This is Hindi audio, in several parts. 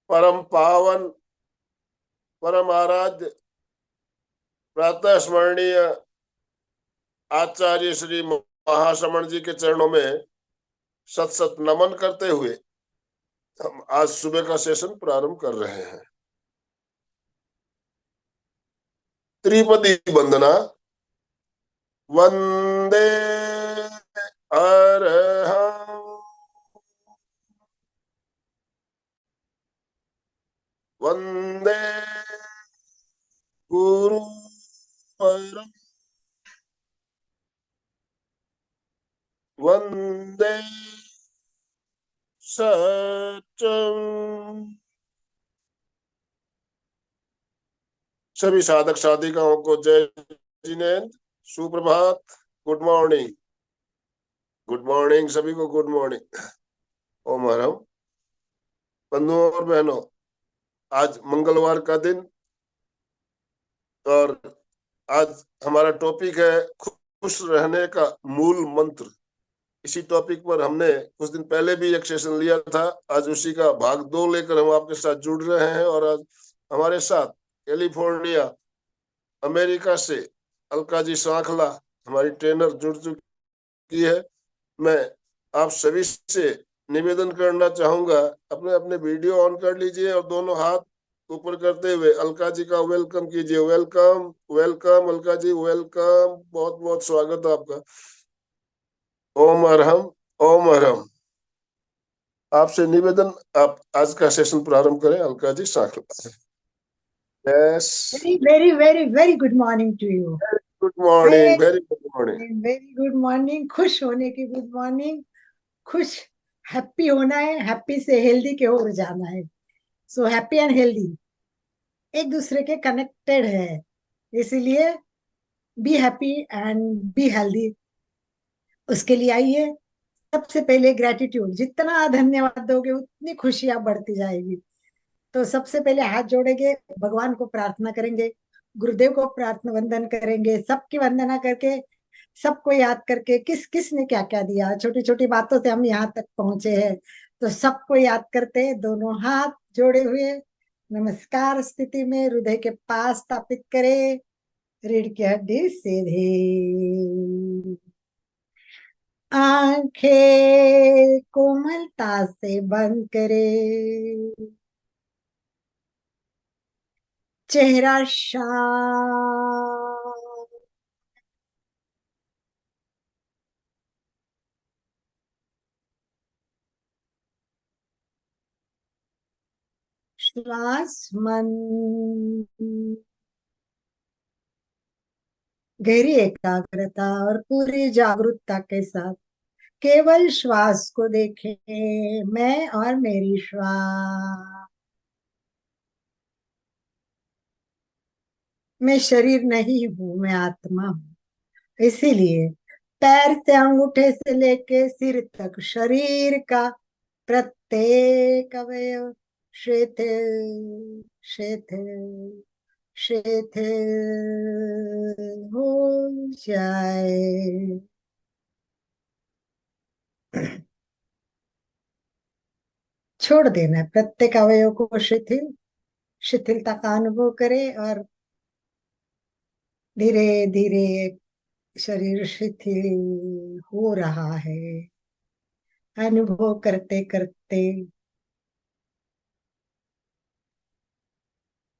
परम पावन परम आराध्य प्रातः स्मरणीय आचार्य श्री महाश्रमण जी के चरणों में सत सत नमन करते हुए हम आज सुबह का सेशन प्रारंभ कर रहे हैं। त्रिपदी वंदना। वंदे अरहं वंदे गुरु परम वंदे सत्यम। सभी साधक साधिकाओं को जय जिनेन्द्र, सुप्रभात, गुड मॉर्निंग। गुड मॉर्निंग सभी को, गुड मॉर्निंग। ओम हरम। बंधुओं और बहनों, आज मंगलवार का दिन और आज हमारा टॉपिक है खुश रहने का मूल मंत्र। इसी टॉपिक पर हमने कुछ दिन पहले भी एक सेशन लिया था। आज उसी का भाग 2 लेकर हम आपके साथ जुड़ रहे हैं। और आज हमारे साथ कैलिफोर्निया अमेरिका से अलका जी सांखला हमारी ट्रेनर जुड़ चुकी है। मैं आप सभी से निवेदन करना चाहूंगा, अपने अपने वीडियो ऑन कर लीजिए और दोनों हाथ ऊपर करते हुए अलका जी का वेलकम कीजिए। Welcome welcome Alka ji, welcome, बहुत बहुत स्वागत है आपका। ओम अरहम, ओम अरहम। आपसे निवेदन, आप आज का सेशन प्रारंभ करें Alka ji Sankhla. Yes, very very very very good morning to you. Good morning, very good morning. Very good morning. खुश होने की गुड मॉर्निंग। खुश, हैप्पी होना है, हैप्पी से हेल्दी की ओर जाना है। सो हैप्पी एंड हेल्दी एक दूसरे के कनेक्टेड है, इसीलिए be happy and be healthy. उसके लिए आइए, सबसे पहले ग्रेटिट्यूड, जितना धन्यवाद दोगे उतनी खुशियां बढ़ती जाएगी। तो सबसे पहले हाथ जोड़ेंगे, भगवान को प्रार्थना करेंगे, गुरुदेव को प्रार्थना वंदन करेंगे, सबकी वंदना करके, सबको याद करके किस किस ने क्या क्या दिया, छोटी छोटी बातों से हम यहाँ तक पहुंचे हैं। तो सबको याद करते हैं, दोनों हाथ जोड़े हुए नमस्कार स्थिति में हृदय के पास स्थापित करें। रीढ़ की हड्डी सीधी, आंखें कोमलता से बंद करे, चेहरा शांत, श्वास मन, गहरी एकाग्रता और पूरी जागरूकता के साथ केवल श्वास को देखें, मैं और मेरी श्वास। मैं शरीर नहीं हूं, मैं आत्मा हूं। इसीलिए पैर से अंगूठे से लेके सिर तक शरीर का प्रत्येक अवयव शिथिल शिथिल शिथिल हो जाए। छोड़ देना है प्रत्येक अवयव को, शिथिल शिथिलता का अनुभव करें और धीरे धीरे शरीर शिथिल हो रहा है। अनुभव करते करते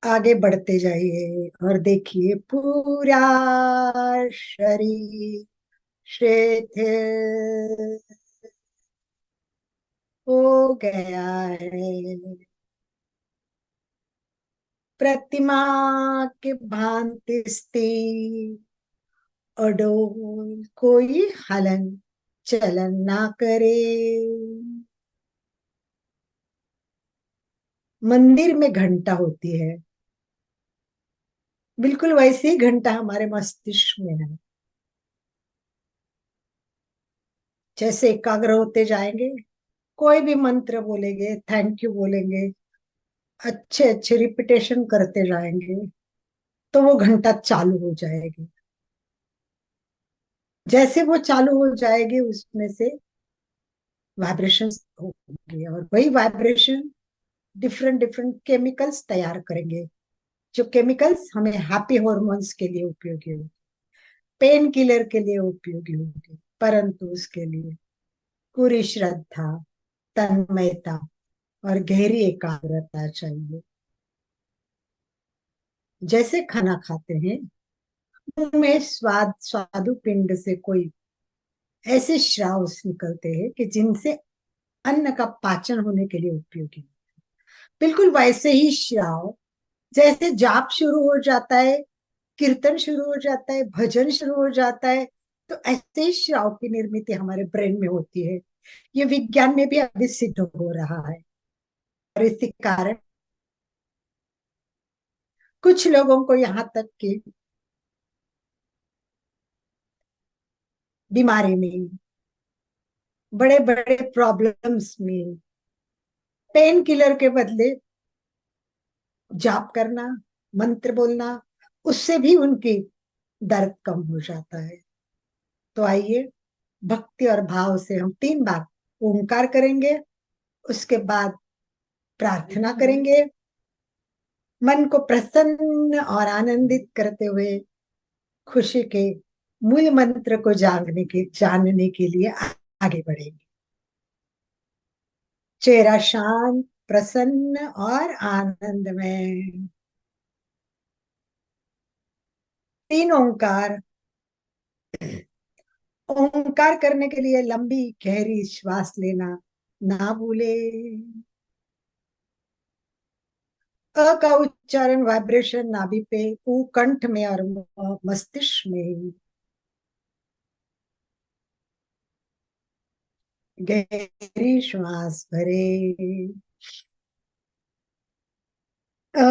आगे बढ़ते जाइए और देखिए पूरा शरीर शिथिल हो गया है। प्रतिमा के भांति स्थिर अडोल, कोई हलन चलन ना करे। मंदिर में घंटा होती है, बिल्कुल वैसी ही घंटा हमारे मस्तिष्क में है। जैसे एकाग्र होते जाएंगे, कोई भी मंत्र बोलेंगे, थैंक यू बोलेंगे, अच्छे अच्छे रिपीटेशन करते जाएंगे, तो वो घंटा चालू हो जाएगी। जैसे वो चालू हो जाएगी उसमें से वाइब्रेशन होंगे, और वही वाइब्रेशन डिफरेंट डिफरेंट केमिकल्स तैयार करेंगे, जो केमिकल्स हमें हैप्पी हॉर्मोन्स के लिए उपयोगी होंगे, पेन किलर के लिए उपयोगी होंगे, परंतु उसके लिए पूरी श्रद्धा, तन्मयता और गहरी एकाग्रता चाहिए। जैसे खाना खाते हैं, मुंह में स्वादु पिंड से कोई ऐसे श्राव निकलते हैं कि जिनसे अन्न का पाचन होने के लिए उपयोगी। बिल्कुल वैसे ही श्राव, जैसे जाप शुरू हो जाता है, कीर्तन शुरू हो जाता है, भजन शुरू हो जाता है, तो ऐसे ही श्राव की निर्मित हमारे ब्रेन में होती है। ये विज्ञान में भी अभी सिद्ध हो रहा है। और इसी कारण कुछ लोगों को यहाँ तक कि बीमारी में, बड़े बड़े प्रॉब्लम्स में पेन किलर के बदले जाप करना, मंत्र बोलना, उससे भी उनकी दर्द कम हो जाता है। तो आइए, भक्ति और भाव से हम 3 बार ओंकार करेंगे, उसके बाद प्रार्थना करेंगे, मन को प्रसन्न और आनंदित करते हुए खुशी के मूल मंत्र को जानने के लिए आगे बढ़ेंगे। चेहरा शांत, प्रसन्न और आनंद में। 3 ओंकार। ओंकार करने के लिए लंबी गहरी श्वास लेना ना भूले। अ का उच्चारण वाइब्रेशन नाभि पे, उ कंठ में और मस्तिष्क में। गहरी श्वास भरे। अ,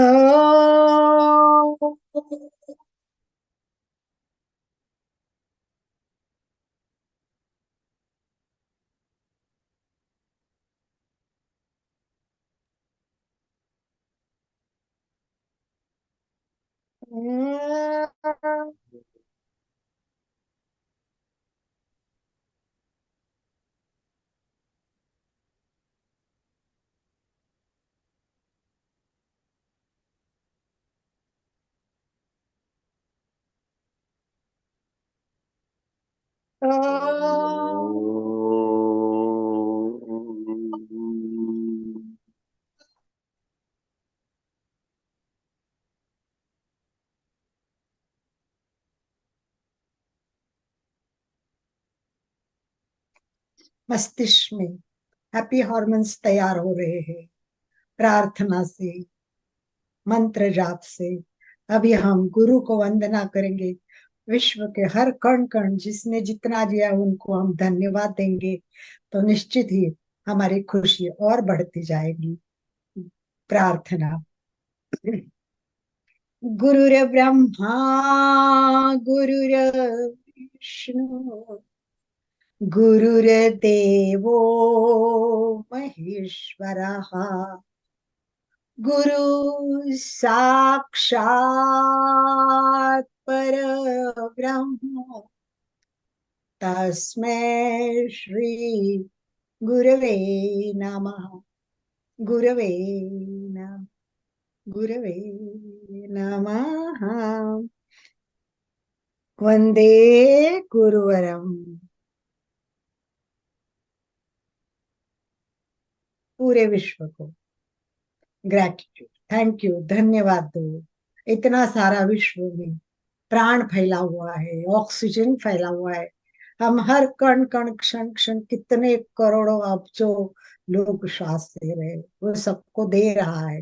मस्तिष्क में हैप्पी हॉर्मोन्स तैयार हो रहे हैं प्रार्थना से, मंत्र जाप से। अभी हम गुरु को वंदना करेंगे। विश्व के हर कण कण जिसने जितना दिया उनको हम धन्यवाद देंगे, तो निश्चित ही हमारी खुशी और बढ़ती जाएगी। प्रार्थना। गुरुर्ब्रह्मा गुरुर्विष्णु गुरुर्देवो महेश्वरः गुरु साक्षात् परब्रह्म तस्मै श्री गुरवे नमः। गुरवे नमः। गुरवे नमः। वंदे गुरुवरम। पूरे विश्व को ग्रेटिट्यूड, थैंक यू, धन्यवाद दो। इतना सारा विश्व में प्राण फैला हुआ है, ऑक्सीजन फैला हुआ है। हम हर कण कण क्षण क्षण कितने करोड़ों अब्जों लोग श्वास ले रहे हैं, वो सबको दे रहा है।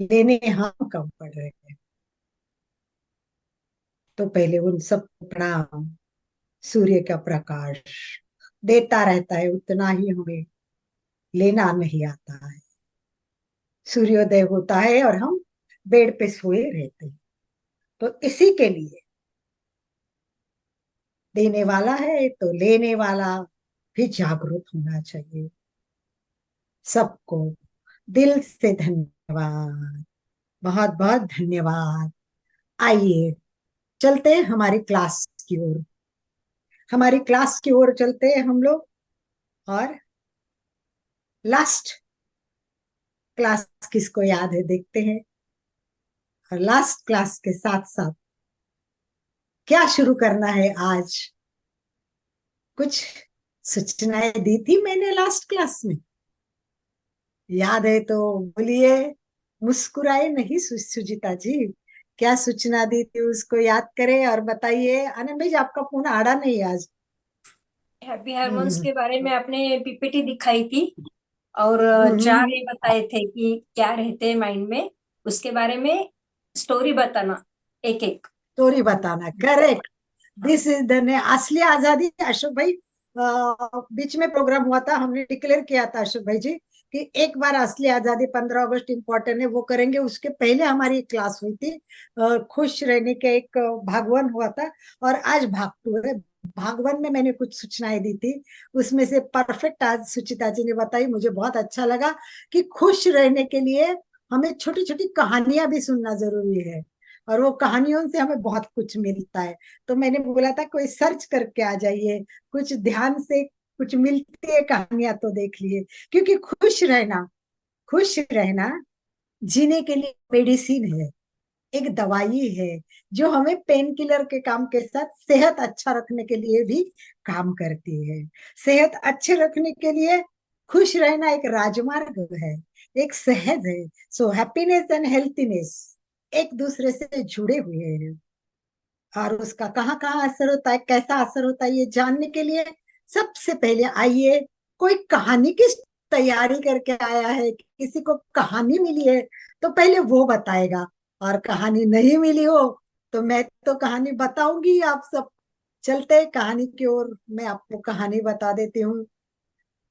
लेने हम कम पड़ रहे हैं। तो पहले उन सबको प्रणाम। सूर्य का प्रकाश देता रहता है, उतना ही हमें लेना नहीं आता है। सूर्योदय होता है और हम बेड पे सोए रहते हैं। तो इसी के लिए देने वाला है तो लेने वाला भी जागरूक होना चाहिए। सबको दिल से धन्यवाद, बहुत बहुत धन्यवाद। आइए चलते हैं हमारी क्लास की ओर, हमारी क्लास की ओर चलते हैं हम लोग। और लास्ट क्लास किसको याद है देखते हैं। और लास्ट क्लास के साथ साथ क्या शुरू करना है आज, कुछ सूचनाएं दी थी मैंने लास्ट क्लास में, याद है तो बोलिए। मुस्कुराए नहीं सुजीता जी, क्या सूचना दी थी उसको याद करें और बताइए। आनंद भाई आपका फोन आड़ा नहीं आज। हैप्पी हार्मोन्स हम्म के बारे में आपने पीपीटी दिखाई थी और चार हम्म ये बताए थे कि क्या रहते हैं माइंड में, उसके बारे में स्टोरी बताना एक एक। स्टोरी बताना, करेक्ट। दिस इज द ने असली आजादी। अशोक भाई बीच में प्रोग्राम हुआ था, हमने डिक्लेयर किया था अशोक भाई जी कि एक बार असली आजादी 15 अगस्त इम्पोर्टेंट है, वो करेंगे। उसके पहले हमारी एक क्लास हुई थी खुश रहने के, एक भागवन हुआ था। और आज भाग टू है। भागवन में मैंने कुछ सूचनाएं दी थी, उसमें से परफेक्ट आज सुचिता जी ने बताई, मुझे बहुत अच्छा लगा कि खुश रहने के लिए हमें छोटी छोटी कहानियां भी सुनना जरूरी है, और वो कहानियों से हमें बहुत कुछ मिलता है। तो मैंने बोला था कोई सर्च करके आ जाइए, कुछ ध्यान से कुछ मिलती है कहानियां तो देख लिए। क्योंकि खुश रहना जीने के लिए मेडिसिन है, एक दवाई है, जो हमें पेन किलर के काम के साथ सेहत अच्छा रखने के लिए भी काम करती है। सेहत अच्छे रखने के लिए खुश रहना एक राजमार्ग है, एक सहज है। सो हैप्पीनेस एंड हेल्थीनेस एक दूसरे से जुड़े हुए हैं। और उसका कहाँ कहाँ असर होता है, कैसा असर होता है, ये जानने के लिए सबसे पहले आइए, कोई कहानी की तैयारी करके आया है, किसी को कहानी मिली है तो पहले वो बताएगा। और कहानी नहीं मिली हो तो मैं तो कहानी बताऊंगी। आप सब चलते हैं कहानी की ओर, मैं आपको कहानी बता देती हूँ।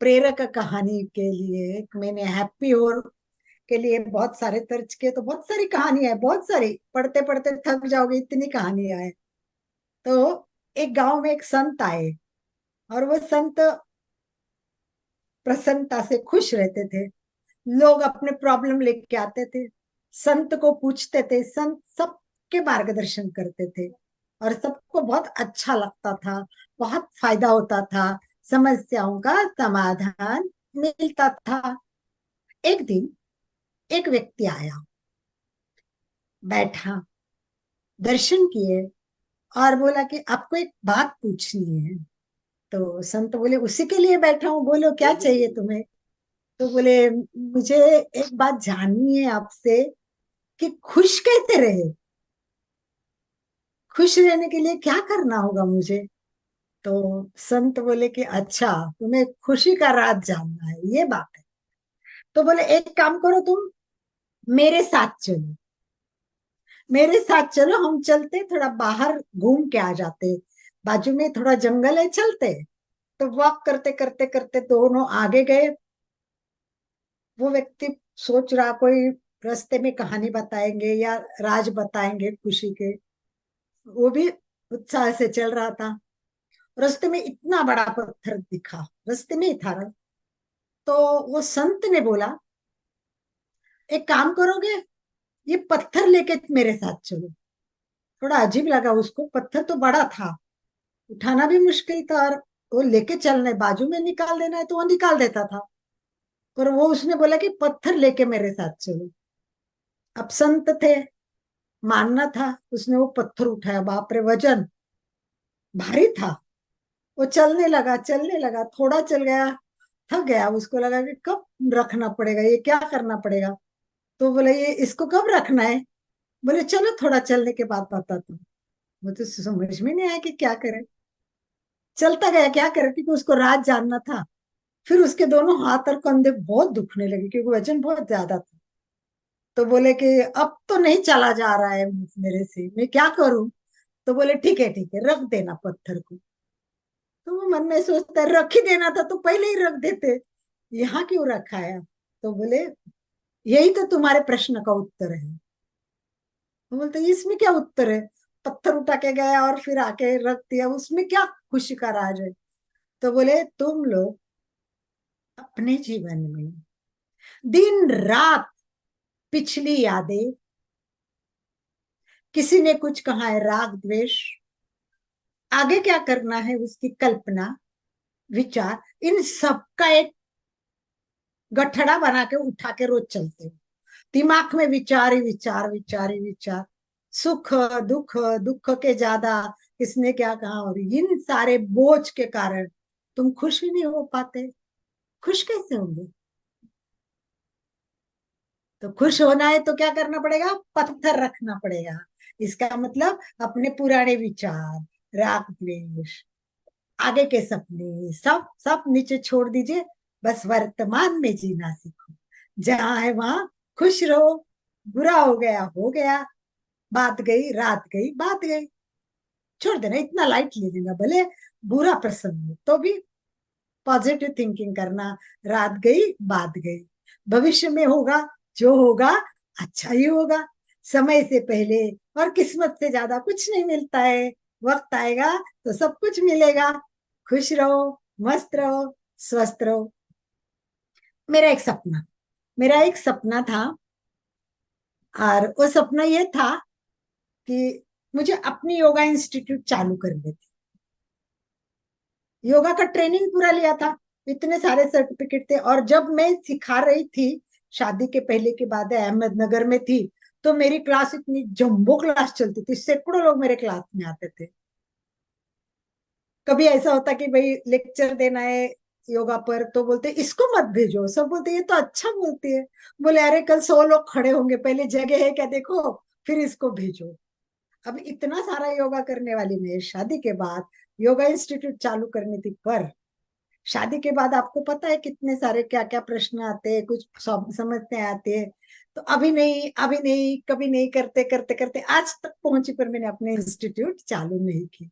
प्रेरक कहानी के लिए एक मैंने हैप्पी होर के लिए बहुत सारे सर्च किए, तो बहुत सारी कहानियां है, बहुत सारी, पढ़ते पढ़ते थक जाओगे, इतनी कहानियां है। तो एक गांव में एक संत आए, और वो संत प्रसन्नता से खुश रहते थे। लोग अपने प्रॉब्लम लेके आते थे, संत को पूछते थे, संत सबके मार्गदर्शन करते थे, और सबको बहुत अच्छा लगता था, बहुत फायदा होता था, समस्याओं का समाधान मिलता था। एक दिन एक व्यक्ति आया, बैठा, दर्शन किए, और बोला कि आपको एक बात पूछनी है। तो संत बोले उसी के लिए बैठा हूँ, बोलो क्या चाहिए तुम्हें। तो बोले मुझे एक बात जाननी है आपसे कि खुश कैसे रहे, खुश रहने के लिए क्या करना होगा मुझे। तो संत बोले कि अच्छा, तुम्हें खुशी का राज जानना है, ये बात है। तो बोले एक काम करो, तुम मेरे साथ चलो, मेरे साथ चलो, हम चलते थोड़ा बाहर घूम के आ जाते, बाजू में थोड़ा जंगल है, चलते। तो वॉक करते करते करते दोनों आगे गए। वो व्यक्ति सोच रहा कोई रास्ते में कहानी बताएंगे या राज बताएंगे खुशी के, वो भी उत्साह से चल रहा था। रास्ते में इतना बड़ा पत्थर दिखा, रास्ते में ही था। तो वो संत ने बोला एक काम करोगे, ये पत्थर लेके मेरे साथ चलो। थोड़ा अजीब लगा उसको, पत्थर तो बड़ा था, उठाना भी मुश्किल था, और वो लेके चलने बाजू में निकाल देना है तो वो निकाल देता था। पर वो उसने बोला कि पत्थर लेके मेरे साथ चलो। अब संत थे, मानना था, उसने वो पत्थर उठाया, बाप रे वजन भारी था। वो चलने लगा, थोड़ा चल गया, थक गया, उसको लगा कि कब रखना पड़ेगा, ये क्या करना पड़ेगा। तो बोले ये इसको कब रखना है। बोले चलो थोड़ा चलने के बाद बताता हूँ। वो तो समझ में नहीं आया कि क्या करे, चलता गया, क्या करे, क्योंकि उसको राज जानना था। फिर उसके दोनों हाथ और कंधे बहुत दुखने लगे, क्योंकि वजन बहुत ज्यादा था। तो बोले कि अब तो नहीं चला जा रहा है मेरे से, मैं क्या करूं। तो बोले ठीक है, रख देना पत्थर को। तो वो मन में सोचता है रख ही देना था तो पहले ही रख देते, यहाँ क्यों रखा है। तो बोले यही तो तुम्हारे प्रश्न का उत्तर है। तो बोलते इसमें क्या उत्तर है, पत्थर उठा के गया और फिर आके रख दिया, उसमें क्या खुशी का राज है। तो बोले तुम लोग अपने जीवन में दिन रात पिछली यादें, किसी ने कुछ कहा है राग द्वेष, आगे क्या करना है उसकी कल्पना, विचार, इन सब का एक गठड़ा बना के उठा के रोज चलते हो। दिमाग में विचार ही विचार, विचार ही विचार, सुख दुख, दुख के ज्यादा, किसने क्या कहा, और इन सारे बोझ के कारण तुम खुश ही नहीं हो पाते। खुश कैसे होंगे? तो खुश होना है तो क्या करना पड़ेगा? पत्थर रखना पड़ेगा। इसका मतलब अपने पुराने विचार, राग द्वेष, आगे के सपने, सब सब नीचे छोड़ दीजिए। बस वर्तमान में जीना सीखो। जहां है वहां खुश रहो। बुरा हो गया, बात गई, रात गई, बात गई, छोड़ देना, इतना लाइट ले लेना। भले बुरा प्रसंग हो तो भी पॉजिटिव थिंकिंग करना। रात गई, बात गई, भविष्य में होगा जो होगा अच्छा ही होगा। समय से पहले और किस्मत से ज्यादा कुछ नहीं मिलता है। वक्त आएगा तो सब कुछ मिलेगा। खुश रहो, मस्त रहो, स्वस्थ रहो। मेरा एक सपना मेरा एक सपना था, और वो सपना ये था कि मुझे अपनी योगा इंस्टीट्यूट चालू करनी थी। योगा का ट्रेनिंग पूरा लिया था, इतने सारे सर्टिफिकेट थे। और जब मैं सिखा रही थी, शादी के पहले के बाद अहमदनगर में थी, तो मेरी क्लास इतनी जंबो क्लास चलती थी, सैकड़ों लोग मेरे क्लास में आते थे। कभी ऐसा होता कि भाई लेक्चर देना है योगा पर, तो बोलते इसको मत भेजो। सब बोलते ये तो अच्छा बोलती है। बोले अरे कल 100 लोग खड़े होंगे, पहले जगह है क्या देखो, फिर इसको भेजो। अब इतना सारा योगा करने वाली मैं शादी के बाद योगा इंस्टीट्यूट चालू करनी थी, पर शादी के बाद आपको पता है कितने सारे क्या क्या प्रश्न आते हैं, कुछ समझते आते हैं। तो अभी नहीं, अभी नहीं, कभी नहीं, करते करते करते आज तक पहुंची, पर मैंने अपने इंस्टीट्यूट चालू नहीं की।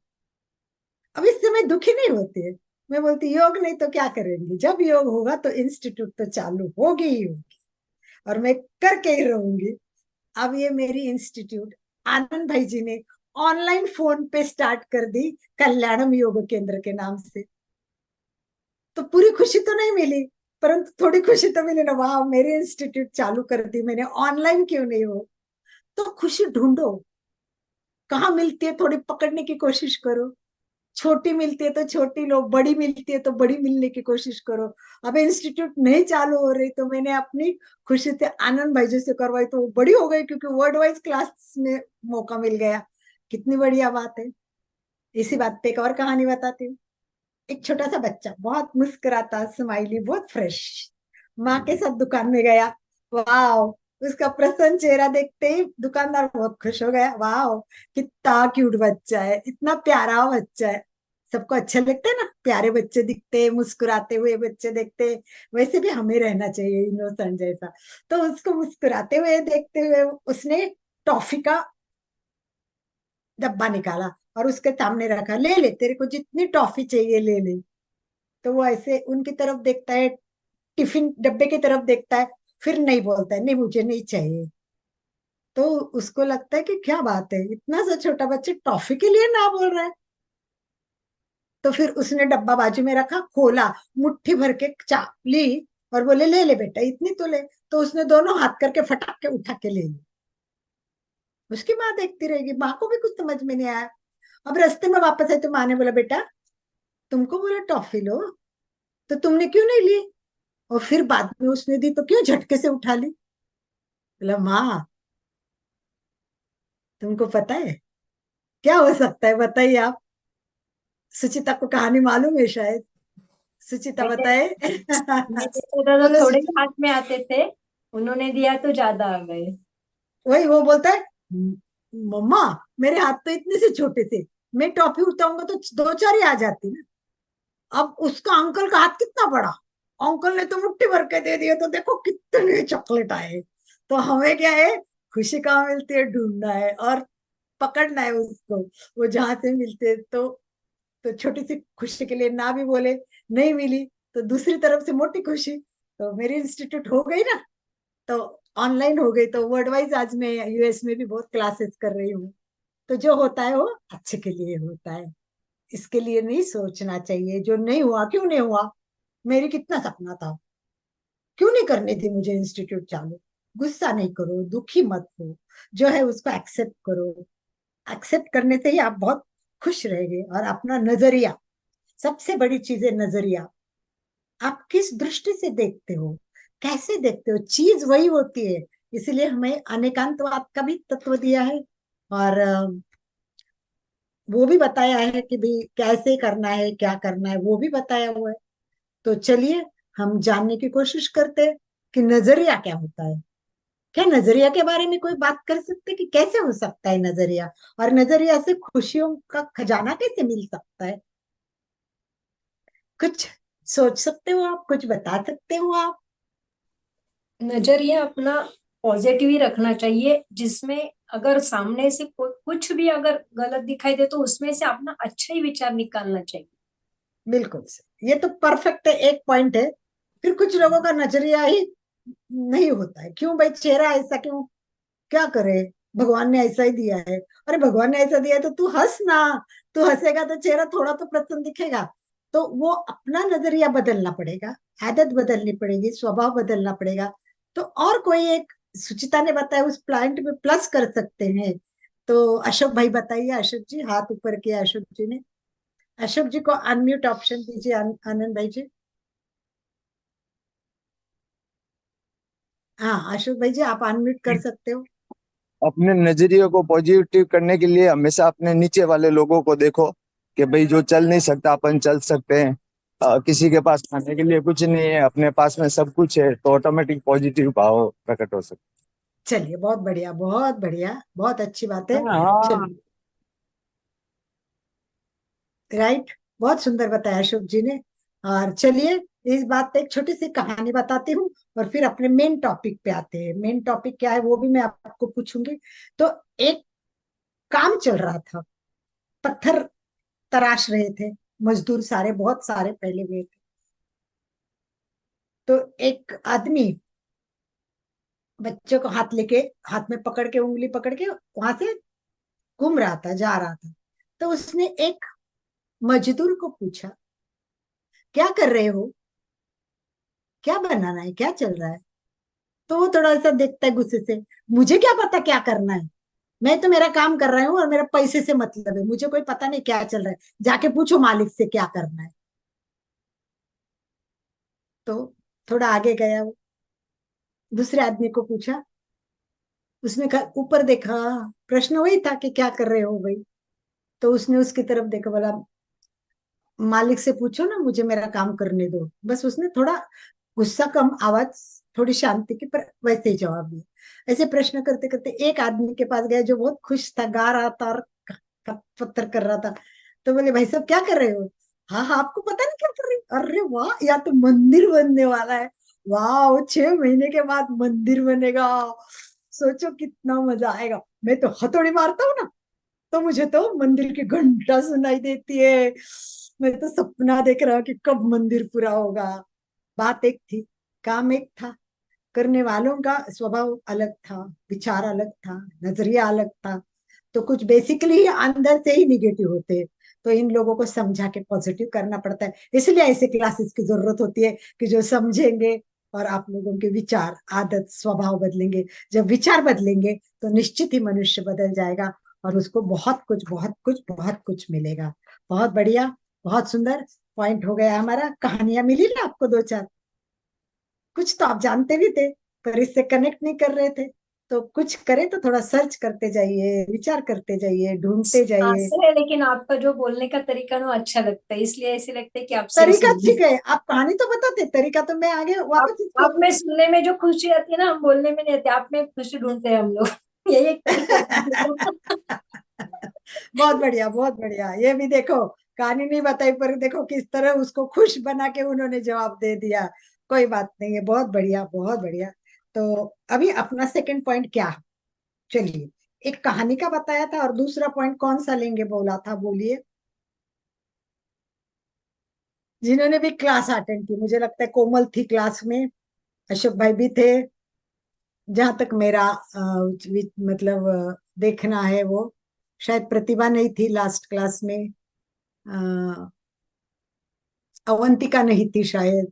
अब इससे मैं दुखी नहीं होती है। मैं बोलती योग नहीं तो क्या करेंगे, जब योग होगा तो इंस्टीट्यूट तो चालू होगी ही होगी, और मैं करके ही रहूंगी। अब ये मेरी इंस्टीट्यूट आनंद भाई जी ने ऑनलाइन फोन पे स्टार्ट कर दी, कल्याणम योग केंद्र के नाम से। तो पूरी खुशी तो नहीं मिली, परंतु थोड़ी खुशी तो मिली ना, वाह मेरे इंस्टीट्यूट चालू कर दी मैंने, ऑनलाइन क्यों नहीं हो। तो खुशी ढूंढो, कहाँ मिलती है थोड़ी पकड़ने की कोशिश करो। छोटी मिलती है तो छोटी लो, बड़ी मिलती है तो बड़ी मिलने की कोशिश करो। अब इंस्टीट्यूट नहीं चालू हो रही, तो मैंने अपनी खुशी से आनंद भाई जी से करवाई, तो वो बड़ी हो गई, क्योंकि वर्ल्ड वाइज क्लास में मौका मिल गया। कितनी बढ़िया बात है। इसी बात पे एक और कहानी बताती हूँ। एक छोटा सा बच्चा, बहुत मुस्कुराता, स्माइली, बहुत फ्रेश, माँ के साथ दुकान में गया। वाह, उसका प्रसन्न चेहरा देखते ही दुकानदार बहुत खुश हो गया। वाह, कितना क्यूट बच्चा है, इतना प्यारा बच्चा है। सबको अच्छे लगते हैं ना, प्यारे बच्चे दिखते हैं, मुस्कुराते हुए बच्चे देखते हैं। वैसे भी हमें रहना चाहिए इनोसेंट जैसा। तो उसको मुस्कुराते हुए देखते हुए उसने टॉफी का डब्बा निकाला और उसके सामने रखा, ले ले तेरे को जितनी टॉफी चाहिए ले ले। तो वो ऐसे उनकी तरफ देखता है, टिफिन डब्बे की तरफ देखता है, फिर नहीं बोलता है, नहीं मुझे नहीं चाहिए। तो उसको लगता है कि क्या बात है, इतना सा छोटा बच्चा टॉफी के लिए ना बोल रहा है। तो फिर उसने डब्बा बाजू में रखा, खोला, मुट्ठी भर के चा ली, और बोले ले ले बेटा इतनी तो ले। तो उसने दोनों हाथ करके फटाक के उठा के ले ली। उसकी माँ देखती रहेगी, माँ को भी कुछ समझ में नहीं आया। अब रास्ते में वापस आए तो माँ ने बोला बेटा तुमको बोला टॉफी लो, तो तुमने क्यों नहीं ली? और फिर बाद में उसने दी तो क्यों झटके से उठा ली? बोला माँ तुमको पता है क्या हो सकता है, बताइए आप। सुचिता को कहानी मालूम है शायद। सुचिता मैंने बताए। मैंने देखा था तो बोलो थोड़े सुचिता। हाथ में आते थे, उन्होंने दिया तो ज्यादा आ गए। वही वो बोलता है, मम्मा मेरे हाथ तो इतने से छोटे थे, मैं टॉफी उठाऊंगा तो दो चार ही आ जाती ना। अब उसका अंकल का हाथ कितना बड़ा, अंकल ने तो मुट्ठी भर के दे दिए, तो देखो कितने चॉकलेट आए। तो हमें क्या है, खुशी कहाँ मिलती है ढूंढना है और पकड़ना है उसको। वो जहां से मिलते हैं, तो छोटी सी खुशी के लिए ना भी बोले, नहीं मिली तो दूसरी तरफ से मोटी खुशी। तो मेरी इंस्टीट्यूट हो गई ना, तो ऑनलाइन हो गई, तो वर्ल्ड वाइज आज मैं यूएस में भी बहुत क्लासेस कर रही हूँ। तो जो होता है वो अच्छे के लिए होता है। इसके लिए नहीं सोचना चाहिए जो नहीं हुआ क्यों नहीं हुआ। मेरी कितना सपना था, क्यों नहीं करनी थी मुझे इंस्टीट्यूट चालू। गुस्सा नहीं करो, दुखी मत हो, जो है उसको एक्सेप्ट करो। एक्सेप्ट करने से ही आप बहुत खुश रहेंगे। और अपना नजरिया, सबसे बड़ी चीज है नजरिया। आप किस दृष्टि से देखते हो, कैसे देखते हो, चीज वही होती है। इसलिए हमें अनेकांतवाद का भी तत्व दिया है, और वो भी बताया है कि भी कैसे करना है, क्या करना है, वो भी बताया हुआ है। तो चलिए हम जानने की कोशिश करते हैं कि नजरिया क्या होता है। क्या नजरिया के बारे में कोई बात कर सकते हैं कि कैसे हो सकता है नजरिया, और नजरिया से खुशियों का खजाना कैसे मिल सकता है? कुछ सोच सकते हो आप, कुछ बता सकते हो आप? नजरिया अपना पॉजिटिव ही रखना चाहिए, जिसमें अगर सामने से कुछ भी अगर गलत दिखाई दे तो उसमें से अपना अच्छा ही विचार निकालना चाहिए। बिल्कुल सही, ये तो परफेक्ट है, एक पॉइंट है। फिर कुछ लोगों का नजरिया ही नहीं होता है, क्यों भाई, चेहरा ऐसा क्यों, क्या करे, भगवान ने ऐसा ही दिया है। अरे भगवान ने ऐसा दिया है तो तू हंस ना, तू हंसेगा तो चेहरा थोड़ा तो प्रसन्न दिखेगा। तो वो अपना नजरिया बदलना पड़ेगा, आदत बदलनी पड़ेगी, स्वभाव बदलना पड़ेगा। तो और कोई एक, सुचिता ने बताया उस प्लांट में प्लस कर सकते हैं। तो अशोक भाई बताइए, अशोक जी हाथ ऊपर किया अशोक जी ने। अशोक जी को अनम्यूट ऑप्शन दीजिए, आनंद भाई जी। हाँ अशोक भाई जी, आप अनम्यूट कर सकते हो। अपने नजरिए को पॉजिटिव करने के लिए हमेशा अपने नीचे वाले लोगों को देखो कि भाई जो चल नहीं सकता अपन चल सकते हैं। किसी के पास खाने के लिए कुछ नहीं है, अपने पास में सब कुछ है, तो ऑटोमेटिक पॉजिटिव भाव प्रकट हो सकता चलिए बहुत बढ़िया, बहुत बढ़िया, बहुत अच्छी बात है। है। हाँ। चलिए, राइट, बहुत सुंदर बताया अशोक जी ने। और चलिए, इस बात पे एक छोटी सी कहानी बताती हूँ, और फिर अपने मेन टॉपिक पे आते हैं। मेन टॉपिक क्या है वो भी मैं आपको पूछूंगी। तो एक काम चल रहा था, पत्थर तराश रहे थे मजदूर, सारे बहुत सारे फैले हुए थे। तो एक आदमी बच्चे को हाथ लेके, हाथ में पकड़ के, उंगली पकड़ के वहां से घूम रहा था, जा रहा था। तो उसने एक मजदूर को पूछा, क्या कर रहे हो, क्या बनाना है, क्या चल रहा है? तो वो थोड़ा सा देखता है गुस्से से, मुझे क्या पता क्या करना है, मैं तो मेरा काम कर रहा हूँ और मेरा पैसे से मतलब है, मुझे कोई पता नहीं क्या चल रहा है, जाके पूछो मालिक से क्या करना है। तो थोड़ा आगे गया वो, दूसरे आदमी को पूछा, उसने कहा, ऊपर देखा, प्रश्न वही था कि क्या कर रहे हो भाई। तो उसने उसकी तरफ देखा, बोला मालिक से पूछो ना, मुझे मेरा काम करने दो। बस उसने थोड़ा गुस्सा कम, आवाज थोड़ी शांति की, पर वैसे ही जवाब दिया। ऐसे प्रश्न करते करते एक आदमी के पास गया जो बहुत खुश था, गा रहा था और पत्थर कर रहा था। तो बोले, भाई साहब क्या कर रहे हो? हाँ हाँ, आपको पता नहीं क्या कर रहे हो? अरे वाह, या तो मंदिर बनने वाला है। वाह, 6 महीने के बाद मंदिर बनेगा, सोचो कितना मजा आएगा। मैं तो हथौड़ी मारता हूँ ना, तो मुझे तो मंदिर की घंटा सुनाई देती है। मैं तो सपना देख रहा हूँ कि कब मंदिर पूरा होगा। बात एक थी, काम एक था, करने वालों का स्वभाव अलग था, विचार अलग था, नजरिया अलग था। तो कुछ बेसिकली अंदर से ही निगेटिव होते हैं। तो इन लोगों को समझा के पॉजिटिव करना पड़ता है। इसलिए ऐसे क्लासेस की जरूरत होती है कि जो समझेंगे, और आप लोगों के विचार, आदत, स्वभाव बदलेंगे। जब विचार बदलेंगे तो निश्चित ही मनुष्य बदल जाएगा, और उसको बहुत कुछ, बहुत कुछ, बहुत कुछ मिलेगा। बहुत बढ़िया, बहुत सुंदर। पॉइंट हो गया हमारा। कहानियां मिली ना आपको दो चार? कुछ तो आप जानते भी थे, पर इससे कनेक्ट नहीं कर रहे थे। तो कुछ करें तो थोड़ा सर्च करते जाइए, विचार करते जाइए, ढूंढते जाइए। आंसर है, लेकिन आपका जो बोलने का तरीका ना अच्छा लगता है, इसलिए ऐसे लगता है कि आपसे ही तरीका सुन सीख ली। गए आप, कहानी तो बताते, तरीका तो मैं आगे आप वापस इसको। आप में सुनने में जो खुशी आती है ना, हम बोलने में नहीं आती, आप में खुशी ढूंढते हैं हम लोग। यही एक तरीका है बोलने का। बहुत बढ़िया, बहुत बढ़िया। ये भी देखो, कहानी नहीं बताई पर देखो किस तरह उसको खुश बना के उन्होंने जवाब दे दिया। कोई बात नहीं है, बहुत बढ़िया, बहुत बढ़िया। तो अभी अपना सेकंड पॉइंट क्या है? चलिए, एक कहानी का बताया था, और दूसरा पॉइंट कौन सा लेंगे बोला था, बोलिए। जिन्होंने भी क्लास अटेंड की, मुझे लगता है कोमल थी क्लास में, अशोक भाई भी थे, जहां तक मेरा मतलब देखना है वो। शायद प्रतिभा नहीं थी लास्ट क्लास में, अ, अवंतिका नहीं थी शायद,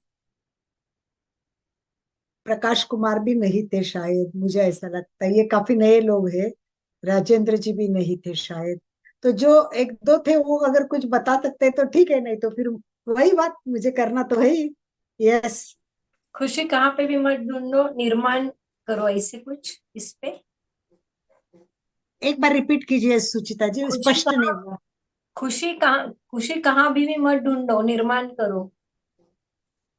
प्रकाश कुमार भी नहीं थे शायद, मुझे ऐसा लगता है, ये काफी नए लोग हैं। राजेंद्र जी भी नहीं थे शायद। तो जो एक दो थे वो अगर कुछ बता सकते तो ठीक है, नहीं तो फिर वही बात मुझे करना तो है ही। यस। खुशी कहाँ पे भी मत ढूंढो, निर्माण करो, ऐसे कुछ इस पे। एक बार रिपीट कीजिए सुचिता जी, खुशी स्पष्ट नहीं कहाँ, हुआ। खुशी कहाँ भी मत ढूंढो, निर्माण करो।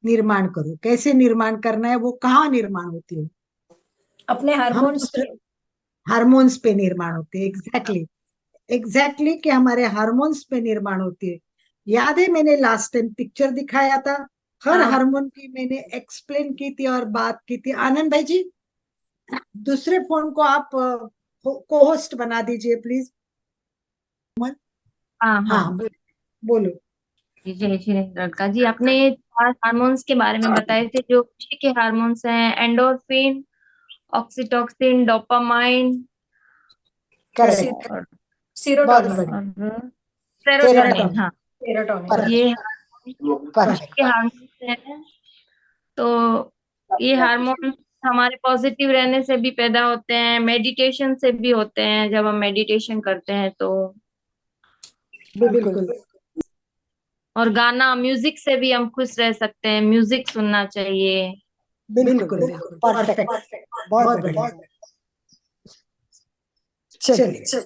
निर्माण करो, कैसे निर्माण करना है, वो कहाँ निर्माण होती है? अपने हम हार्मोन्स दूसरे पे। हार्मोन्स पे निर्माण होती है। एग्जैक्टली, एग्जैक्टली कि हमारे हार्मोन्स पे निर्माण होती है। याद है मैंने लास्ट टाइम पिक्चर दिखाया था, हर हाँ, हार्मोन की मैंने एक्सप्लेन की थी और बात की थी। आनंद भाई जी, दूसरे फोन को आप को होस्ट बना दीजिए प्लीज। हाँ हाँ हाँ। बोलो। जी जय श्री लड़का जी, आपने ये चार हार्मोन्स के बारे में बताए थे जो खुशी के हार्मोन्स हैं: एंडोर्फिन, ऑक्सीटोसिन, डोपामाइन करेक्ट, और बहुत सीरोटोनिन, बढ़िया। सेरोटोनिन। सेरोटोनिन। हाँ, सेरोटोनिन। ये परफेक्ट, खुशी के परफेक्ट। हार्मोन्स हैं। तो ये हार्मोन्स हमारे पॉजिटिव रहने से भी पैदा होते हैं, मेडिटेशन से भी होते हैं। जब हम मेडिटेशन करते हैं तो, बिल्कुल और गाना म्यूजिक से भी हम खुश रह सकते हैं। म्यूजिक सुनना चाहिए। बिल्कुल बिल्कुल परफेक्ट, बहुत बढ़िया। चलिए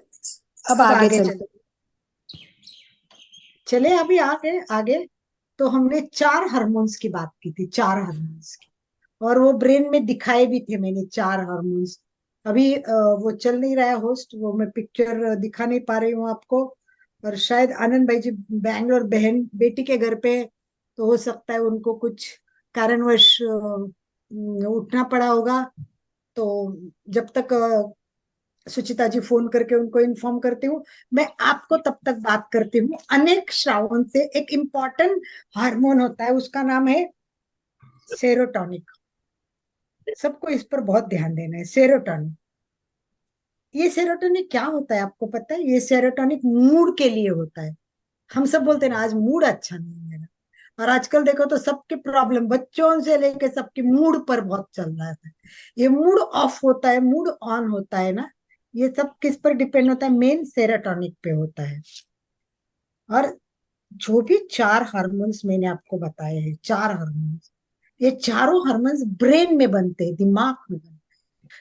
अब आगे चलते, चले अभी आगे आगे। तो हमने चार हार्मोन्स की बात की थी, चार हार्मोन्स की, और वो ब्रेन में दिखाए भी थे मैंने चार हार्मोन्स। अभी वो चल नहीं रहा है होस्ट, वो मैं पिक्चर दिखा नहीं पा रही हूँ आपको। और शायद आनंद भाई जी बैंगलोर बहन बेटी के घर पे हैं, तो हो सकता है उनको कुछ कारणवश उठना पड़ा होगा। तो जब तक सुचिता जी फोन करके उनको इन्फॉर्म करती हूँ, मैं आपको तब तक बात करती हूँ अनेक श्रावण से। एक इम्पॉर्टेंट हार्मोन होता है, उसका नाम है सेरोटोनिक। सबको इस पर बहुत ध्यान देना है। सेरोटोनिक, ये सेरोटोनिक क्या होता है आपको पता है? ये सेरोटोनिक मूड के लिए होता है। हम सब बोलते हैं ना आज मूड अच्छा नहीं है मेरा, और आजकल देखो तो सबके प्रॉब्लम, बच्चों से लेके सबके मूड पर बहुत चल रहा है। ये मूड ऑफ होता है, मूड ऑन होता है ना, ये सब किस पर डिपेंड होता है? मेन सेरोटोनिक पे होता है। और जो भी चार हार्मोन्स मैंने आपको बताए हैं, चार हार्मोन्स, ये चारों हार्मोन्स ब्रेन में बनते हैं, दिमाग में बनते हैं।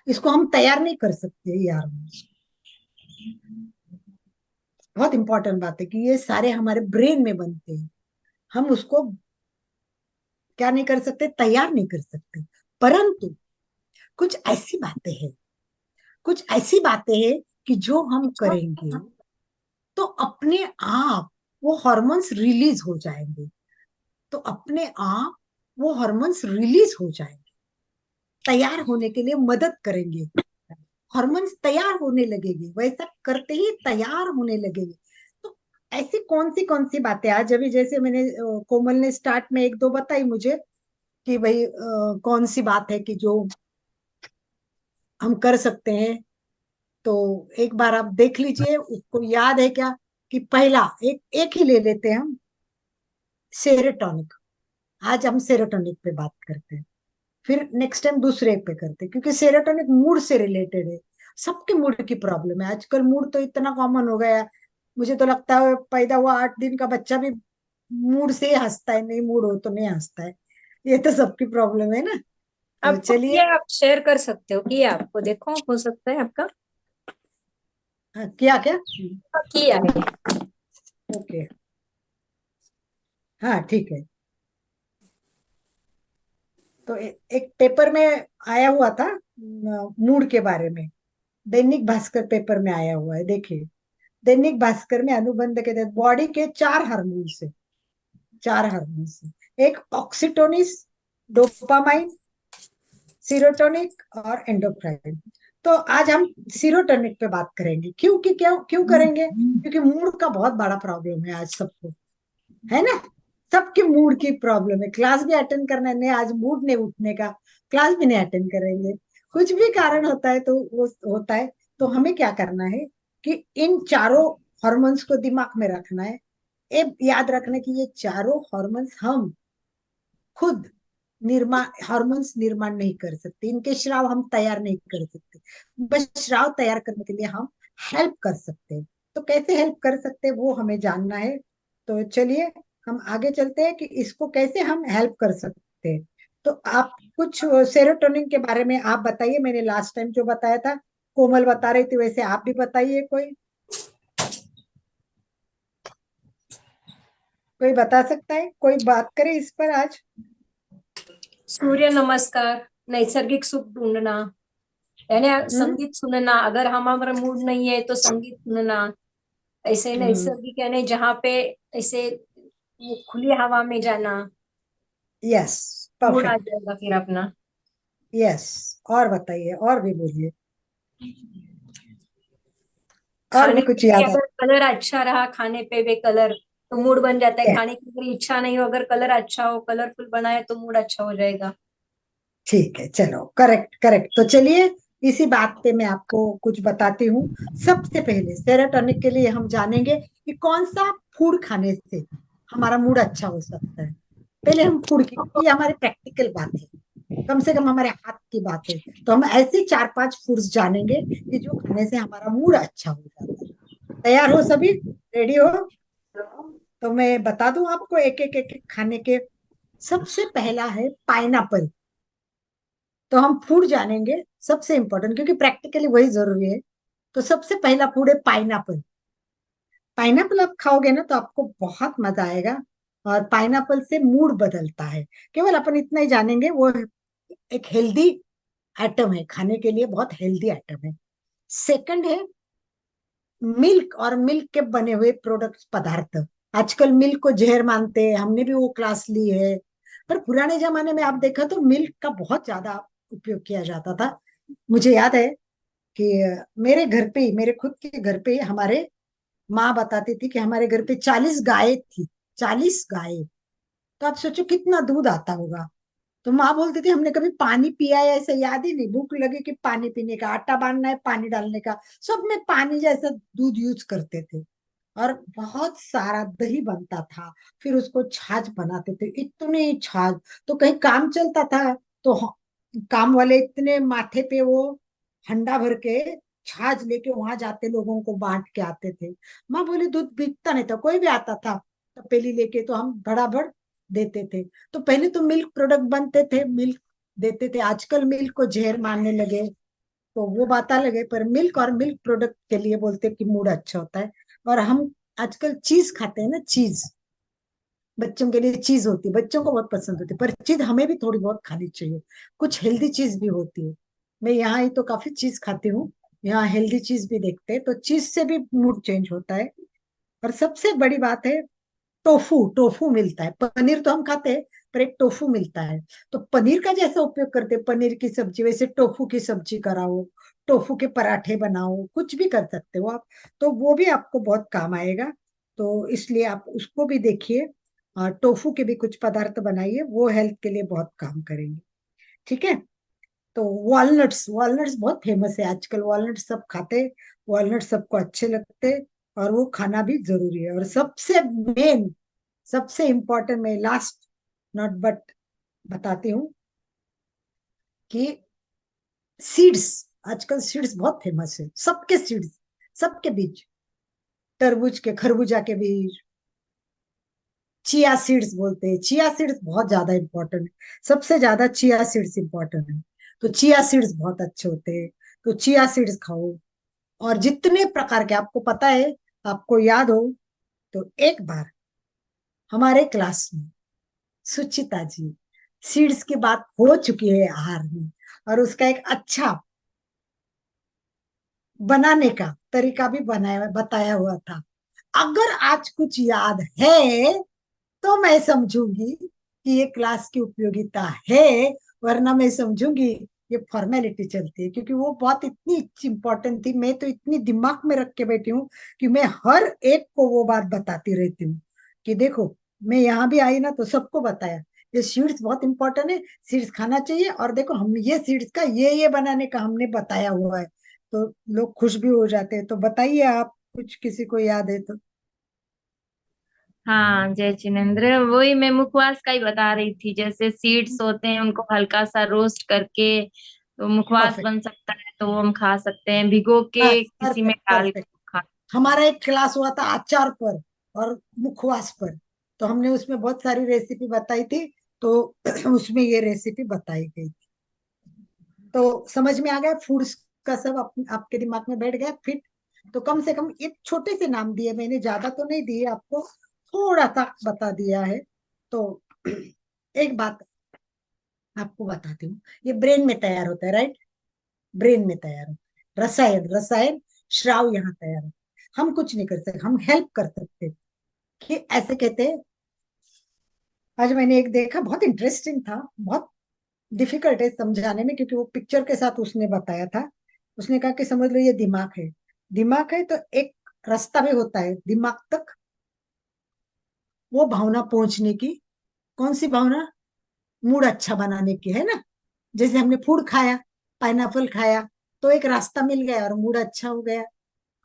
इसको हम तैयार नहीं कर सकते ये हार्मोन्स। बहुत इंपॉर्टेंट बात है कि ये सारे हमारे ब्रेन में बनते हैं। हम उसको क्या नहीं कर सकते? तैयार नहीं कर सकते। परंतु कुछ ऐसी बातें हैं, कुछ ऐसी बातें हैं कि जो हम करेंगे तो अपने आप वो हार्मोन्स रिलीज हो जाएंगे। तो अपने आप वो हार्मोन्स रिलीज हो जाएंगे, तैयार होने के लिए मदद करेंगे। हार्मोन्स तैयार होने लगेंगे, वैसा करते ही तैयार होने लगेंगे। तो ऐसी कौन सी बातें आज अभी जैसे मैंने कोमल ने स्टार्ट में एक दो बताई मुझे कि भाई कौन सी बात है कि जो हम कर सकते हैं। तो एक बार आप देख लीजिए, उसको याद है क्या? कि पहला एक एक ही ले लेते हैं हम, सेरोटोनिक। आज हम सेरोटोनिक पे बात करते हैं, फिर नेक्स्ट टाइम दूसरे पे करते हैं, क्योंकि सेरोटोनिक मूड से रिलेटेड है। सबके मूड की प्रॉब्लम है आजकल, मूड तो इतना कॉमन हो गया है। मुझे तो लगता है पैदा हुआ 8 दिन का बच्चा भी मूड से ही हंसता है, नहीं मूड हो तो नहीं हंसता है। ये तो सबकी प्रॉब्लम है ना। तो आपको चलिए। किया, आप शेयर कर सकते हो, किया आपको, देखो हो सकता है आपका। हाँ, किया क्या? किया है। ओके, हाँ ठीक है। तो एक पेपर में आया हुआ था मूड के बारे में, दैनिक भास्कर पेपर में आया हुआ है, देखिए। दैनिक भास्कर में अनुबंध के तहत बॉडी के चार हार्मोन्स है, चार हार्मोन्स है। एक ऑक्सीटोनिस, डोपामाइन, सीरोटोनिक और एंडोक्राइन। तो आज हम सीरोटोनिक पे बात करेंगे। क्योंकि क्यों क्यों करेंगे? क्योंकि मूड का बहुत बड़ा प्रॉब्लम है आज सबको, है ना। सबके मूड की प्रॉब्लम है। क्लास भी अटेंड करना नहीं, आज मूड नहीं उठने का, क्लास भी नहीं अटेंड करेंगे। कुछ भी कारण होता है तो वो होता है। तो हमें क्या करना है कि इन चारों हॉर्मोन्स को दिमाग में रखना है। ये याद रखना कि ये चारों हॉर्मोन्स हम खुद निर्माण, हार्मोन्स निर्माण नहीं कर सकते, इनके स्राव हम तैयार नहीं कर सकते। बस स्राव तैयार करने के लिए हम हेल्प कर सकते हैं। तो कैसे हेल्प कर सकते हैं वो हमें जानना है। तो चलिए हम आगे चलते हैं कि इसको कैसे हम हेल्प कर सकते हैं। तो आप कुछ सेरोटोनिन के बारे में आप बताइए। मैंने लास्ट टाइम जो बताया था कोमल बता रही थी, वैसे आप भी बताइए। कोई बता सकता है? कोई बात करे इस पर आज? सूर्य नमस्कार, नैसर्गिक सुख ढूंढना, यानी संगीत सुनना। अगर हमारा मूड नहीं है तो संगीत सुनना, ऐसे नैसर्गिक यानी जहाँ पे ऐसे खुली हवा में जाना, यस, मूड आ परफेक्ट। जाएगा फिर अपना। यस, और बताइए, और भी बोलिए, और भी खाने कुछ पे भी याद अगर कलर अच्छा रहा, खाने पे भी कलर, तो मूड बन जाता है। आता है? खाने की अगर इच्छा नहीं हो, अगर कलर अच्छा हो, कलरफुल बनाए, तो मूड अच्छा हो जाएगा। ठीक है, चलो, करेक्ट करेक्ट। तो चलिए इसी बात पे मैं आपको कुछ बताती हूँ। सबसे पहले सेरोटोनिक के लिए हम जानेंगे कि कौन सा फूड खाने से हमारा मूड अच्छा हो सकता है। पहले हम फूड की, क्योंकि ये हमारे प्रैक्टिकल बात है, कम से कम हमारे हाथ की बात है। तो हम ऐसे 4-5 फूड्स जानेंगे कि जो खाने से हमारा मूड अच्छा हो जाता है। तैयार हो सभी? रेडी हो? तो मैं बता दूं आपको एक एक एक एक खाने के। सबसे पहला है पाइनएप्पल। तो हम फूड जानेंगे सबसे इंपॉर्टेंट, क्योंकि प्रैक्टिकली वही जरूरी है। तो सबसे पहला फूड है पाइनएप्पल। पाइनएप्पल आप खाओगे ना तो आपको बहुत मजा आएगा। और पाइनएप्पल से मूड बदलता है। केवल अपन इतना ही जानेंगे, वो एक हेल्दी आइटम है, खाने के लिए बहुत हेल्दी आइटम है। सेकंड है मिल्क और मिल्क के बने हुए प्रोडक्ट्स, पदार्थ। आजकल मिल्क को जहर मानते हैं, हमने भी वो क्लास ली है। पर पुराने जमाने में आप देखा तो मिल्क का बहुत ज्यादा उपयोग किया जाता था। मुझे याद है कि मेरे घर पे ही, मेरे खुद के घर पे ही हमारे माँ बताती थी कि हमारे घर पे 40 गायें थी। 40 गायें। तो आप सोचो कितना दूध आता होगा। तो माँ बोलती थी हमने कभी पानी पिया है ऐसा याद ही नहीं, भूख लगे कि पानी पीने का, आटा बांधना है पानी डालने का, सब में पानी जैसा दूध यूज करते थे। और बहुत सारा दही बनता था। फिर उसको छाछ बनाते थे, इतनी छाछ। तो कहीं काम चलता था तो काम वाले इतने माथे पे वो हंडा भर के छाछ लेके वहां जाते, लोगों को बांट के आते थे। माँ बोली दूध बिकता नहीं था, कोई भी आता था तपेली लेके तो हम भड़ाभड़ देते थे। तो पहले तो मिल्क प्रोडक्ट बनते थे, मिल्क देते थे। आजकल मिल्क को जहर मानने लगे, तो वो बात अलग है। पर मिल्क और मिल्क प्रोडक्ट के लिए बोलते हैं कि मूड अच्छा होता है। और हम आजकल चीज खाते हैं ना, चीज बच्चों के लिए चीज होती है, बच्चों को बहुत पसंद होती है। पर चीज हमें भी थोड़ी बहुत खानी चाहिए। कुछ हेल्दी चीज भी होती है। मैं यहाँ ही तो काफी चीज खाती हूँ, यहाँ हेल्दी चीज भी देखते हैं, तो चीज से भी मूड चेंज होता है। और सबसे बड़ी बात है टोफू। टोफू मिलता है, पनीर तो हम खाते हैं, पर एक टोफू मिलता है। तो पनीर का जैसा उपयोग करते हैं पनीर की सब्जी, वैसे टोफू की सब्जी कराओ, टोफू के पराठे बनाओ, कुछ भी कर सकते हो आप। तो वो भी आपको बहुत काम आएगा। तो इसलिए आप उसको भी देखिए। और टोफू के भी कुछ पदार्थ बनाइए, वो हेल्थ के लिए बहुत काम करेंगे। ठीक है। तो वॉलनट्स, वॉलनट्स बहुत फेमस है आजकल, वॉलनट्स सब खाते। वॉलनट सबको अच्छे लगते, और वो खाना भी जरूरी है। और सबसे मेन, सबसे इंपॉर्टेंट, मैं लास्ट नॉट बट बताती हूँ कि सीड्स। आजकल सीड्स बहुत फेमस है, सबके सीड्स, सबके बीज, तरबूज के, खरबूजा के बीज, चिया सीड्स बोलते हैं। चिया सीड्स बहुत ज्यादा इंपॉर्टेंट है, सबसे ज्यादा चिया सीड्स इंपॉर्टेंट है। तो चिया सीड्स बहुत अच्छे होते हैं। तो चिया सीड्स खाओ। और जितने प्रकार के आपको पता है, आपको याद हो, तो एक बार हमारे क्लास में सुचिता जी, सीड्स की बात हो चुकी है आहार में, और उसका एक अच्छा बनाने का तरीका भी बनाया, बताया हुआ था। अगर आज कुछ याद है तो मैं समझूंगी कि ये क्लास की उपयोगिता है, वरना मैं समझूंगी ये फॉर्मेलिटी चलती है। क्योंकि वो बहुत इतनी इंपॉर्टेंट थी, मैं तो इतनी दिमाग में रख के बैठी हूँ कि मैं हर एक को वो बात बताती रहती हूँ कि देखो, मैं यहाँ भी आई ना तो सबको बताया ये सीड्स बहुत इंपॉर्टेंट है, सीड्स खाना चाहिए। और देखो हम ये सीड्स का ये बनाने का हमने बताया हुआ है। तो लोग खुश भी हो जाते हैं। तो बताइए आप, कुछ किसी को याद है तो। हाँ जय जिनेन्द्र, वही मैं मुखवास का ही बता रही थी। जैसे सीड्स होते हैं उनको हल्का सा रोस्ट करके तो मुखवास परफेक्ट। बन सकता है, तो वो हम खा सकते हैं भिगो के बस, किसी में परफेक्ट डाल के परफेक्ट। खा। हमारा एक क्लास हुआ था अचार पर और मुखवास पर, तो हमने उसमें बहुत सारी रेसिपी बताई थी, तो उसमें ये रेसिपी बताई गई। तो समझ में आ गया फूड्स का सब, आपके दिमाग में बैठ गया फिट। तो कम से कम एक छोटे से नाम दिए मैंने, ज्यादा तो नहीं दिए आपको, थोड़ा सा बता दिया है। तो एक बात आपको बताती हूँ, ये ब्रेन में तैयार होता है, राइट? ब्रेन में तैयार होता है, रसायन रसायन श्राव यहाँ तैयार होता है। हम कुछ नहीं कर सकते, हम हेल्प कर सकते हैं। कि ऐसे कहते हैं, आज मैंने एक देखा, बहुत इंटरेस्टिंग था, बहुत डिफिकल्ट है समझाने में, क्योंकि वो पिक्चर के साथ उसने बताया था। उसने कहा कि समझ लो ये दिमाग है, दिमाग है तो एक रास्ता भी होता है दिमाग तक, वो भावना पहुंचने की। कौन सी भावना? मूड अच्छा बनाने की, है ना? जैसे हमने फूड खाया, पाइनएप्पल खाया, तो एक रास्ता मिल गया और मूड अच्छा हो गया।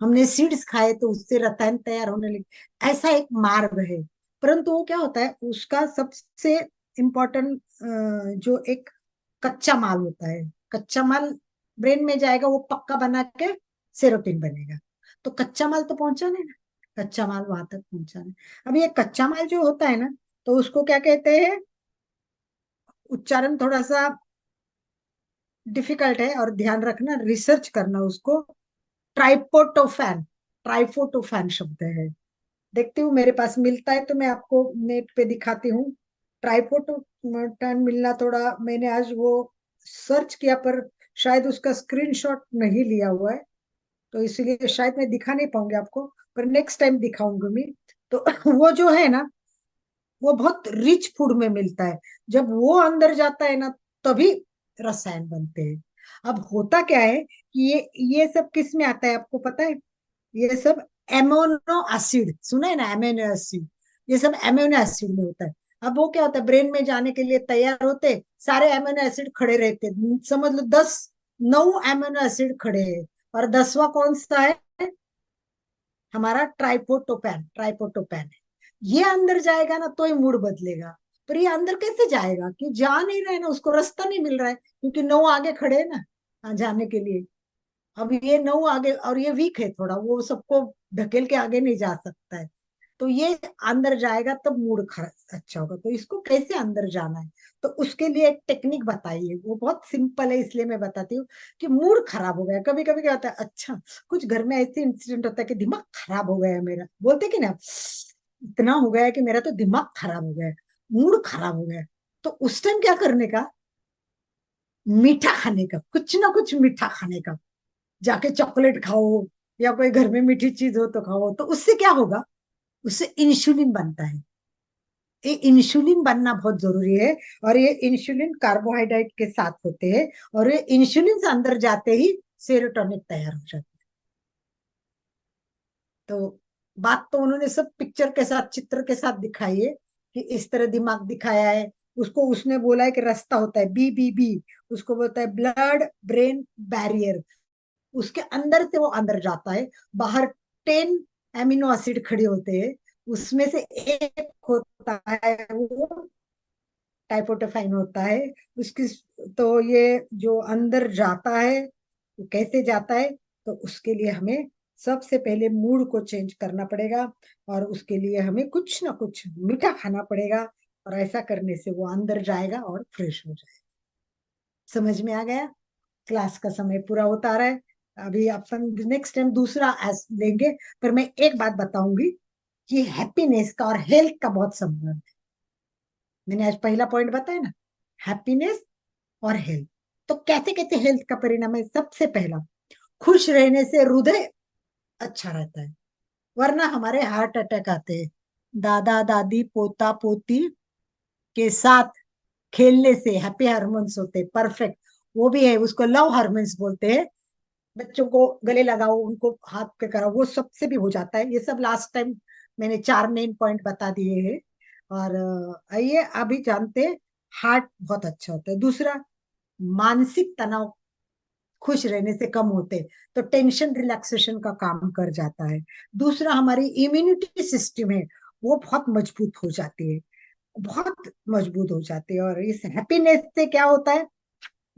हमने सीड्स खाए तो उससे रसायन तैयार होने लगे। ऐसा एक मार्ग है। परंतु वो क्या होता है, उसका सबसे इम्पोर्टेंट जो एक कच्चा माल होता है, कच्चा माल ब्रेन में जाएगा, वो पक्का बना के सेरोटिन बनेगा। तो कच्चा माल तो पहुंचाना है ना, कच्चा माल वहां तक पहुंचाना है। अब ये कच्चा माल जो होता है ना, तो उसको क्या कहते हैं? उच्चारण थोड़ा सा डिफिकल्ट है, और ध्यान रखना, रिसर्च करना उसको। ट्राइपोटोफैन, ट्राइफोटोफैन शब्द है। देखती हूँ मेरे पास मिलता है तो मैं आपको नेट पे दिखाती हूँ। ट्राइपोटोफैन मिलना थोड़ा, मैंने आज वो सर्च किया, पर शायद उसका स्क्रीनशॉट नहीं लिया हुआ है, तो इसीलिए शायद मैं दिखा नहीं पाऊंगी आपको, पर नेक्स्ट टाइम दिखाऊंगी मैं। तो वो जो है ना, वो बहुत रिच फूड में मिलता है। जब वो अंदर जाता है ना, तभी रसायन बनते हैं। अब होता क्या है कि ये सब किस में आता है आपको पता है? ये सब एमोनो एसिड, सुना है ना, एमिनो एसिड, ये सब एमिनो एसिड में होता है। अब वो क्या होता है, ब्रेन में जाने के लिए तैयार होते, सारे एमिनो एसिड खड़े रहते, समझ लो 9 एमिनो एसिड खड़े हैं, और 10वां कौन सा है? हमारा ट्राइपोटोपैन, ट्राइपोटोपैन है। ये अंदर जाएगा ना तो ही मूड बदलेगा। पर ये अंदर कैसे जाएगा? कि जा नहीं रहा है ना, उसको रास्ता नहीं मिल रहा है, क्योंकि 9 आगे खड़े हैं ना जाने के लिए। अब ये 9 आगे, और ये वीक है थोड़ा, वो सबको ढकेल के आगे नहीं जा सकता है। तो ये अंदर जाएगा तब मूड खराब अच्छा होगा। तो इसको कैसे अंदर जाना है, तो उसके लिए एक टेक्निक बताई है, वो बहुत सिंपल है, इसलिए मैं बताती हूँ। कि मूड खराब हो गया, कभी कभी क्या होता है, अच्छा कुछ घर में ऐसे इंसिडेंट होता है कि दिमाग खराब हो गया है मेरा, बोलते कि ना, इतना हो गया है कि मेरा तो दिमाग खराब हो गया है, मूड खराब हो गया है। तो उस टाइम क्या करने का? मीठा खाने का, कुछ ना कुछ मीठा खाने का। जाके चॉकलेट खाओ, या कोई घर में मीठी चीज हो तो खाओ, तो उससे क्या होगा? उससे इंसुलिन बनता है। ये इंसुलिन बनना बहुत जरूरी है। और ये इंसुलिन कार्बोहाइड्रेट के साथ होते हैं, और ये इंसुलिन से अंदर जाते ही सेरोटोनिन तैयार हो जाता है। तो बात तो उन्होंने सब पिक्चर के साथ, चित्र के साथ दिखाई है, कि इस तरह दिमाग दिखाया है। उसको उसने बोला है कि रास्ता होता है बी, उसको बोलता है ब्लड ब्रेन बैरियर। उसके अंदर से वो अंदर जाता है। बाहर 10 एमिनो एसिड खड़े होते हैं, उसमें से एक होता है वो टाइपोटोफाइन होता है। उसकी, तो ये जो अंदर जाता है, वो कैसे जाता है? तो उसके लिए हमें सबसे पहले मूड को चेंज करना पड़ेगा, और उसके लिए हमें कुछ ना कुछ मीठा खाना पड़ेगा, और ऐसा करने से वो अंदर जाएगा और फ्रेश हो जाएगा। समझ में आ गया? क्लास का समय पूरा होता आ रहा है, अभी अपन नेक्स्ट टाइम दूसरा एस लेंगे। पर मैं एक बात बताऊंगी, कि हैप्पीनेस का और हेल्थ का बहुत संबंध है। मैंने आज पहला पॉइंट बताया ना, हैप्पीनेस और हेल्थ। तो कैसे कैसे हेल्थ का परिणाम है? सबसे पहला, खुश रहने से हृदय अच्छा रहता है, वरना हमारे हार्ट अटैक आते हैं। दादा दादी पोता पोती के साथ खेलने से हैप्पी हार्मोन्स होते हैं, परफेक्ट। वो भी है, उसको लव हार्मोन्स बोलते हैं। बच्चों को गले लगाओ, उनको हाथ पे कराओ, वो सबसे भी हो जाता है। ये सब लास्ट टाइम मैंने 4 मेन पॉइंट बता दिए हैं। और आइए अभी जानते हैं, हार्ट बहुत अच्छा होता है। दूसरा, मानसिक तनाव खुश रहने से कम होते, तो टेंशन रिलैक्सेशन का काम कर जाता है। दूसरा, हमारी इम्यूनिटी सिस्टम है, वो बहुत मजबूत हो जाती है, बहुत मजबूत हो जाती है। और इस हैप्पीनेस से क्या होता है,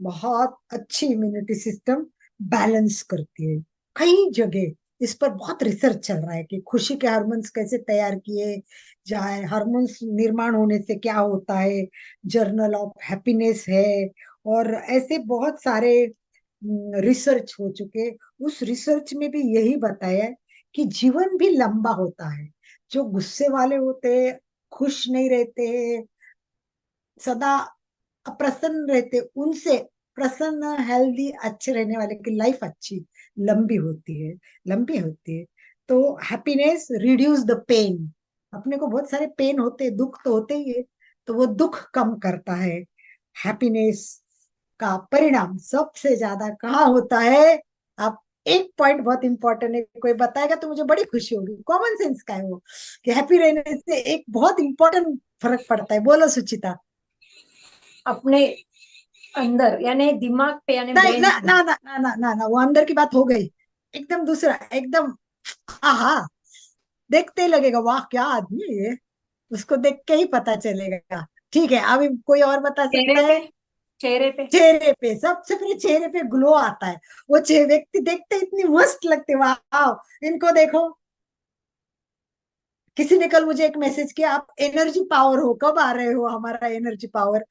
बहुत अच्छी इम्यूनिटी सिस्टम बैलेंस करती है। कई जगह इस पर बहुत रिसर्च चल रहा है कि खुशी के हार्मोन्स कैसे तैयार किए जाए, हार्मोन्स निर्माण होने से क्या होता है, जर्नल ऑफ हैप्पीनेस है, और ऐसे बहुत सारे रिसर्च हो चुके। उस रिसर्च में भी यही बताया है कि जीवन भी लंबा होता है। जो गुस्से वाले होते, खुश नहीं रहते, सदा अप्रसन्न रहते, उनसे प्रसन्न, हेल्दी, अच्छे रहने वाले की लाइफ अच्छी लंबी होती है, लंबी होती है। तो हैप्पीनेस रिड्यूस द पेन। अपने को बहुत सारे पेन होते, दुख तो होते ही है, तो वो दुख कम करता है। हैप्पीनेस का परिणाम सबसे ज्यादा कहाँ होता है? आप, एक पॉइंट बहुत इंपॉर्टेंट है, कोई बताएगा तो मुझे बड़ी खुशी होगी। कॉमन सेंस का है वो, कि हैप्पी रहने से एक बहुत इंपॉर्टेंट फर्क पड़ता है। बोलो सुचिता। अपने अंदर यानी दिमाग पे यानी नहीं, ब्रेन ना पे। ना ना ना ना ना ना, वो अंदर की बात हो गई। एकदम दूसरा, एकदम, आहा, देखते ही लगेगा वाह क्या आदमी है ये, उसको देख के ही पता चलेगा। ठीक है, अभी कोई और बता चेहरे सकता है? पे, चेहरे पे। चेहरे पे, सबसे पहले चेहरे पे ग्लो आता है। वो व्यक्ति देखते इतनी मस्त लगते, वाह इनको देखो। किसी ने कल मुझे एक मैसेज किया, आप एनर्जी पावर हो, कब आ रहे हो हमारा एनर्जी पावर।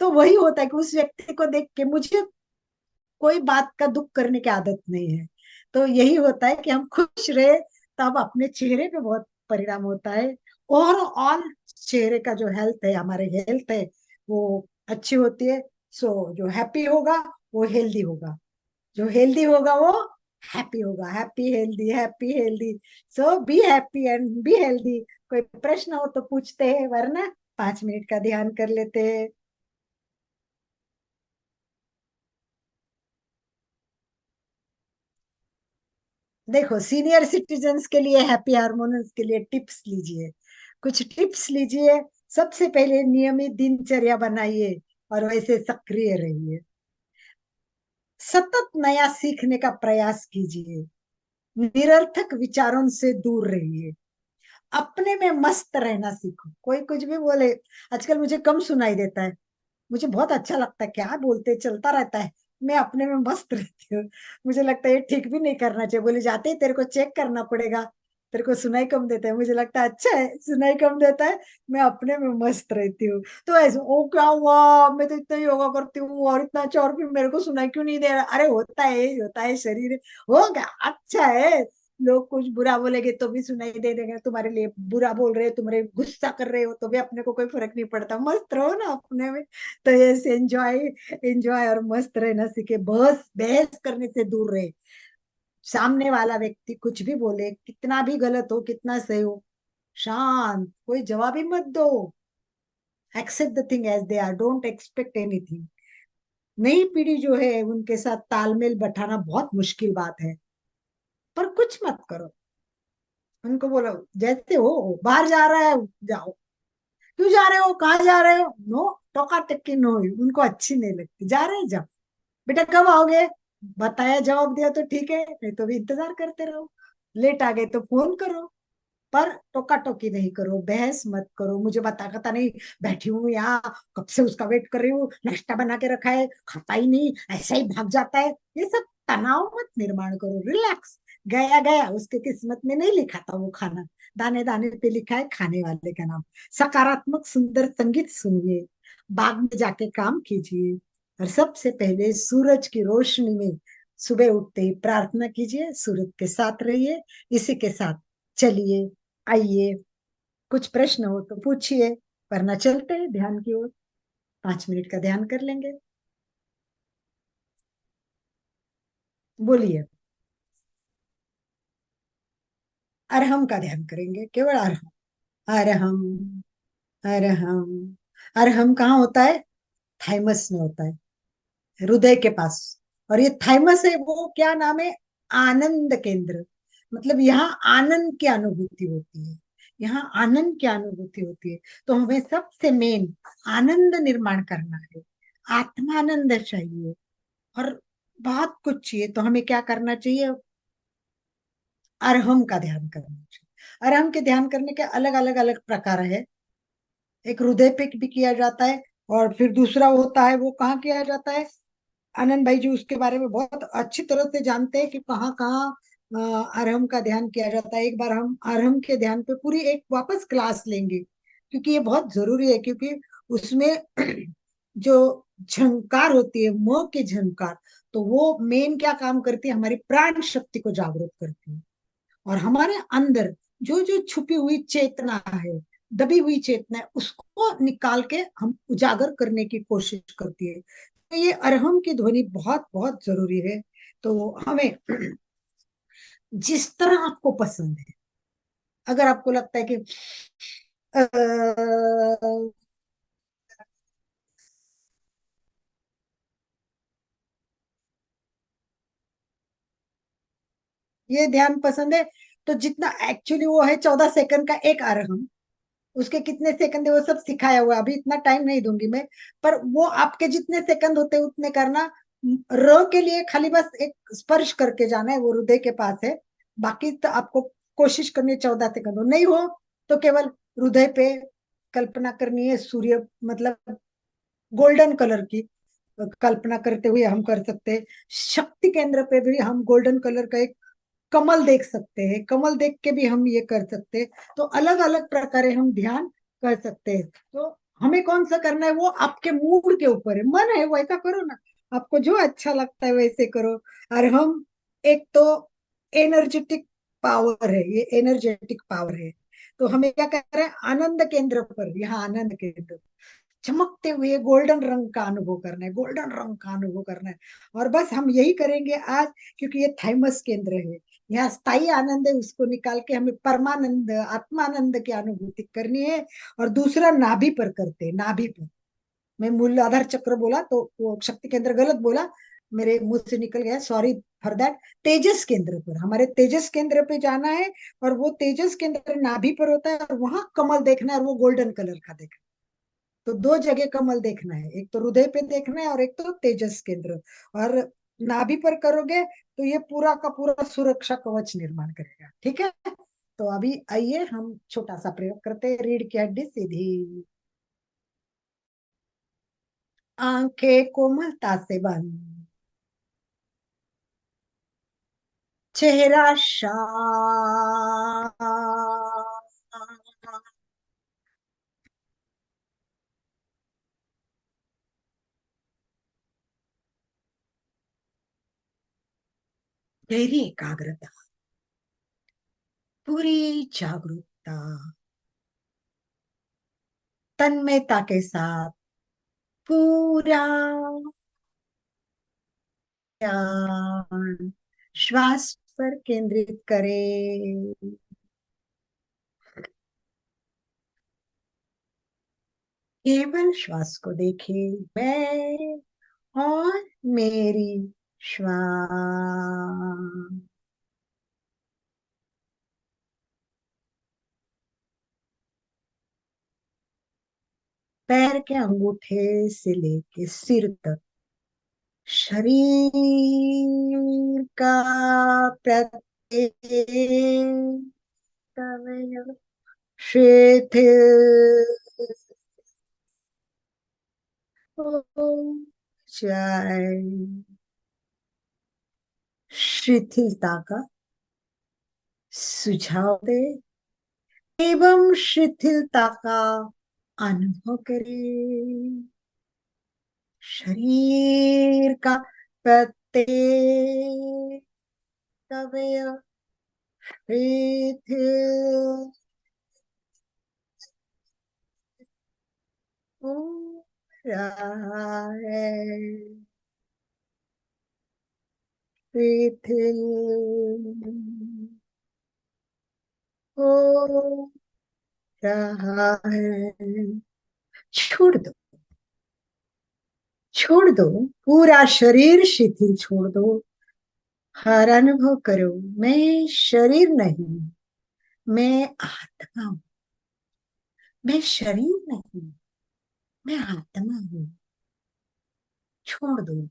तो वही होता है कि उस व्यक्ति को देख के मुझे कोई बात का दुख करने की आदत नहीं है। तो यही होता है कि हम खुश रहे, तब अपने चेहरे पे बहुत परिणाम होता है। ओवरऑल चेहरे का जो हेल्थ है, हमारे हेल्थ है, वो अच्छी होती है। सो जो हैप्पी होगा वो हेल्दी होगा, जो हेल्दी होगा वो हैप्पी होगा। Happy healthy, happy healthy. So be happy and be healthy. कोई प्रश्न हो तो पूछते हैं, वरना 5 मिनट का ध्यान कर लेते हैं। देखो, सीनियर सिटीजन्स के लिए, हैप्पी हार्मोन्स के लिए टिप्स लीजिए, कुछ टिप्स लीजिए। सबसे पहले नियमित दिनचर्या बनाइए और वैसे सक्रिय रहिए। सतत नया सीखने का प्रयास कीजिए। निरर्थक विचारों से दूर रहिए। अपने में मस्त रहना सीखो। कोई कुछ भी बोले, आजकल मुझे कम सुनाई देता है, मुझे बहुत अच्छा लगता है, क्या बोलते चलता रहता है, मैं अपने में मस्त रहती हूँ। मुझे लगता है ये ठीक भी नहीं करना चाहिए, बोले जाते ही तेरे को चेक करना पड़ेगा, तेरे को सुनाई कम देता है। मुझे लगता है अच्छा है, सुनाई कम देता है, मैं अपने में मस्त रहती हूँ। तो ऐसे, ओ क्या हुआ, मैं तो इतना योगा करती हूँ और इतना अच्छा, और फिर मेरे को सुनाई क्यों नहीं दे रहा? अरे होता है, यही होता है, शरीर हो गया, अच्छा है। लोग कुछ बुरा बोलेंगे तो भी सुनाई दे देंगे, तुम्हारे लिए बुरा बोल रहे हो, तुम्हारे गुस्सा कर रहे हो तो भी अपने को कोई फर्क नहीं पड़ता, मस्त रहो ना अपने में। तो ये एंजॉय, एंजॉय और मस्त रहना सीखे। बस बहस करने से दूर रहे। सामने वाला व्यक्ति कुछ भी बोले, कितना भी गलत हो, कितना सही हो, शांत, कोई जवाब ही मत दो। Accept the thing as they are, don't expect anything. नई पीढ़ी जो है उनके साथ तालमेल बैठाना बहुत मुश्किल बात है, पर कुछ मत करो। उनको बोलो जैसे हो, बाहर जा रहा है, जाओ। क्यों जा रहे हो, कहाँ जा रहे हो, नो टोका टक्की नो, उनको अच्छी नहीं लगती। जा रहे हैं, जाओ। बेटा कब आओगे, बताया, जवाब दिया तो ठीक है, नहीं तो भी इंतजार करते रहो। लेट आ गए तो फोन करो, पर टोका टोकी नहीं करो, बहस मत करो। मुझे पता नहीं, बैठी हूँ यहाँ, कब से उसका वेट कर रही हूँ, नाश्ता बना के रखा है, खाता ही नहीं, ऐसा ही भाग जाता है। ये सब तनाव मत निर्माण करो, रिलैक्स। गया गया, उसके किस्मत में नहीं लिखा था वो खाना, दाने दाने पे लिखा है खाने वाले का नाम। सकारात्मक सुंदर संगीत सुनिए, बाग में जाके काम कीजिए, और सबसे पहले सूरज की रोशनी में सुबह उठते ही प्रार्थना कीजिए, सूरज के साथ रहिए। इसी के साथ चलिए, आइए, कुछ प्रश्न हो तो पूछिए, वरना चलते हैं ध्यान की ओर। 5 मिनट का ध्यान कर लेंगे। बोलिए। अरहम का ध्यान करेंगे, केवल अरहम। अरहम, अरहम। अरहम कहाँ होता है? थाइमस में होता है, हृदय के पास। और ये थाइमस है, वो क्या नाम है? आनंद केंद्र। मतलब यहाँ आनंद की अनुभूति होती है, यहाँ आनंद की अनुभूति होती है। तो हमें सबसे मेन आनंद निर्माण करना है, आत्मानंद चाहिए, और बहुत कुछ चाहिए। तो हमें क्या करना चाहिए? अरहम का ध्यान करना चाहिए। अरहम के ध्यान करने के अलग अलग अलग प्रकार है। एक हृदय पे भी किया जाता है, और फिर दूसरा होता है, वो कहाँ किया जाता है? आनंद भाई जी उसके बारे में बहुत अच्छी तरह से जानते हैं कि कहाँ कहाँ अरहम का ध्यान किया जाता है। एक बार हम अरहम के ध्यान पे पूरी एक वापस क्लास लेंगे, क्योंकि ये बहुत जरूरी है, क्योंकि उसमें जो झंकार होती है, म की झंकार, तो वो मेन क्या काम करती है, हमारी प्राण शक्ति को जागृत करती है, और हमारे अंदर जो जो छुपी हुई चेतना है, दबी हुई चेतना है, उसको निकाल के हम उजागर करने की कोशिश करती है। तो ये अरहम की ध्वनि बहुत बहुत जरूरी है। तो हमें जिस तरह आपको पसंद है, अगर आपको लगता है कि ये ध्यान पसंद है, तो जितना एक्चुअली वो है 14 सेकंड का एक अरहम, उसके कितने सेकंड है वो सब सिखाया हुआ है, अभी इतना टाइम नहीं दूंगी मैं, पर वो आपके जितने सेकंड होते हैं उतने करना। र के लिए खाली बस एक स्पर्श करके जाना है, वो हृदय के पास है। बाकी तो आपको कोशिश करनी है 14 सेकंड हो, नहीं हो तो केवल हृदय पे कल्पना करनी है, सूर्य मतलब गोल्डन कलर की कल्पना करते हुए हम कर सकते हैं। शक्ति केंद्र पे भी हम गोल्डन कलर का एक कमल देख सकते हैं, कमल देख के भी हम ये कर सकते हैं। तो अलग अलग प्रकारे हम ध्यान कर सकते हैं। तो हमें कौन सा करना है वो आपके मूड के ऊपर है, मन है वैसा करो ना, आपको जो अच्छा लगता है वैसे करो। और हम एक तो एनर्जेटिक पावर है, ये एनर्जेटिक पावर है, तो हमें क्या करना है, आनंद केंद्र पर, यहाँ आनंद केंद्र चमकते हुए गोल्डन रंग का अनुभव करना है, गोल्डन रंग का अनुभव करना है। और बस हम यही करेंगे आज, क्योंकि ये थाइमस केंद्र है, यहाँ स्थायी आनंद है, उसको निकाल के हमें परमानंद आत्मानंद की अनुभूति करनी है। और दूसरा नाभि पर करते हैं, नाभि पर। मैं मूलाधार चक्र बोला तो वो शक्ति केंद्र गलत बोला, मेरे मुंह से निकल गया, सॉरी फॉर दैट। तेजस केंद्र पर, हमारे तेजस केंद्र पे जाना है, और वो तेजस केंद्र नाभि पर होता है, और वहां कमल देखना है, और वो गोल्डन कलर का देखना है। तो दो जगह कमल देखना है, एक तो हृदय पे देखना है और एक तो तेजस केंद्र। और नाभि पर करोगे तो ये पूरा का पूरा सुरक्षा कवच निर्माण करेगा, ठीक है। तो अभी आइए हम छोटा सा प्रयोग करते हैं। रीढ़ की हड्डी सीधी, आंखें कोमलता से बंद, चेहरा शांत, गहरी एकाग्रता, पूरी जागरूकता, तन्मयता के साथ पूरा ध्यान श्वास पर केंद्रित करें। केवल श्वास को देखें, मैं और मेरी श्वास। पैर के अंगूठे से लेके सिर तक, शरीर का प्रत्येक अवयव शिथिल हो जाए। शिथिलता का सुझाव दे एवं शिथिलता का अनुभव करें। शरीर का प्रत्येक अवयव शिथिल हो रहा है, शिथिल हो रहा है। छोड़ दो, छोड़ दो, पूरा शरीर शिथिल छोड़ दो। हर अनुभव करो, मैं शरीर नहीं, मैं आत्मा हूं। मैं शरीर नहीं, मैं आत्मा हूं। छोड़ दो,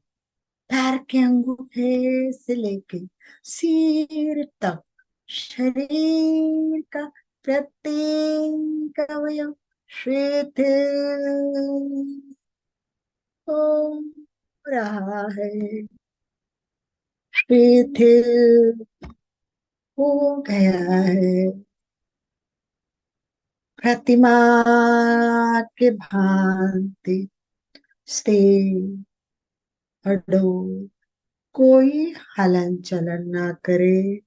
पैर के अंगूठे से लेके सिर तक, शरीर का प्रत्येक अवयव शिथिल हो रहा है, शिथिल हो गया है। प्रतिमा के भांति स्थिर अडोल, कोई हलन चलन ना करे।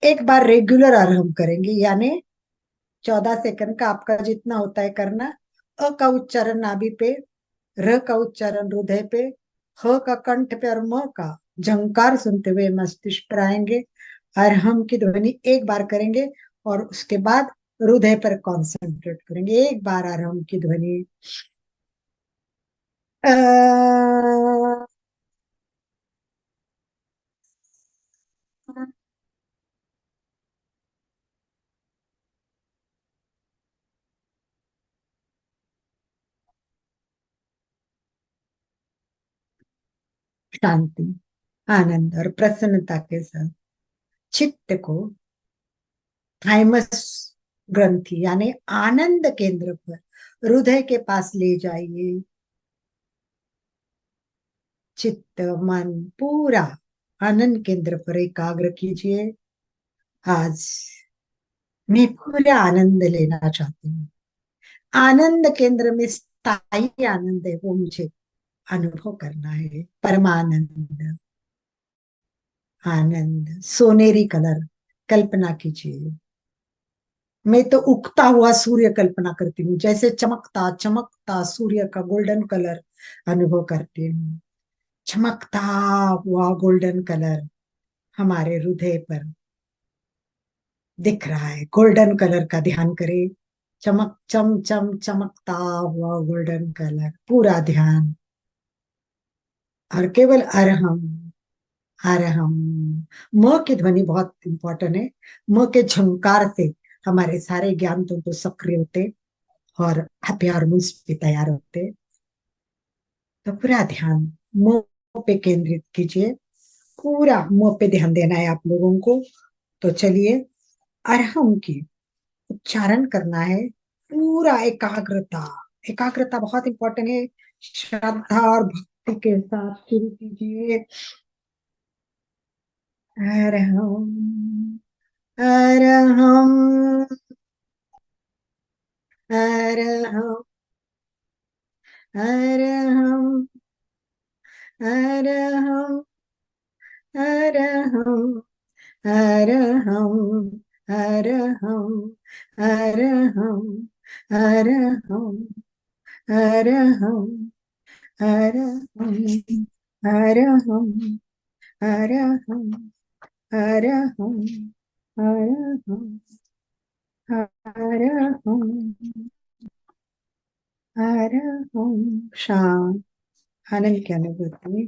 एक बार रेगुलर आरंभ करेंगे, यानी 14 सेकंड का आपका जितना होता है करना। अ का उच्चारण नाभि पे, र का उच्चारण हृदय पे, ह का कंठ पे और म का झंकार सुनते हुए मस्तिष्क पर आएंगे। और हम की ध्वनि एक बार करेंगे और उसके बाद हृदय पर कंसंट्रेट करेंगे। एक बार आरंभ की ध्वनि अ, शांति, आनंद और प्रसन्नता के साथ चित्त को थाइमस ग्रंथि यानी आनंद केंद्र पर, हृदय के पास ले जाइए। चित्त मन पूरा आनंद केंद्र पर एकाग्र कीजिए। आज मैं पूरा आनंद लेना चाहती हूँ। आनंद केंद्र में स्थायी आनंद है, वो मुझे अनुभव करना है। परमानंद, आनंद, सोनेरी कलर कल्पना कीजिए। मैं तो उगता हुआ सूर्य कल्पना करती हूँ, जैसे चमकता चमकता सूर्य का गोल्डन कलर अनुभव करती हूँ। चमकता हुआ गोल्डन कलर हमारे हृदय पर दिख रहा है। गोल्डन कलर का ध्यान करें। चमक चम चम चमकता हुआ गोल्डन कलर, पूरा ध्यान। और केवल अरहम, अरहम। म की ध्वनि बहुत इंपॉर्टेंट है। म के झंकार से हमारे सारे ज्ञान तो सक्रिय होते और हैप्पी हार्मोन्स भी तैयार होते। तो पूरा ध्यान मुंह पे केंद्रित कीजिए। पूरा मुंह पे ध्यान देना है आप लोगों को। तो चलिए, अरहम की उच्चारण करना है। पूरा एकाग्रता, एकाग्रता बहुत इंपॉर्टेंट है। श्रद्धा और भक्ति के साथ शुरू कीजिए। अरहम, अरहम, अरहम, अरहम, अरहम, अरहम, अरहम, अरहम, अरहम, अरहम, अरहम, अरहम, अरहम, अरहम, अरहम, अरहम, अरहम, अरहम। शांत आनंद की अनुभूति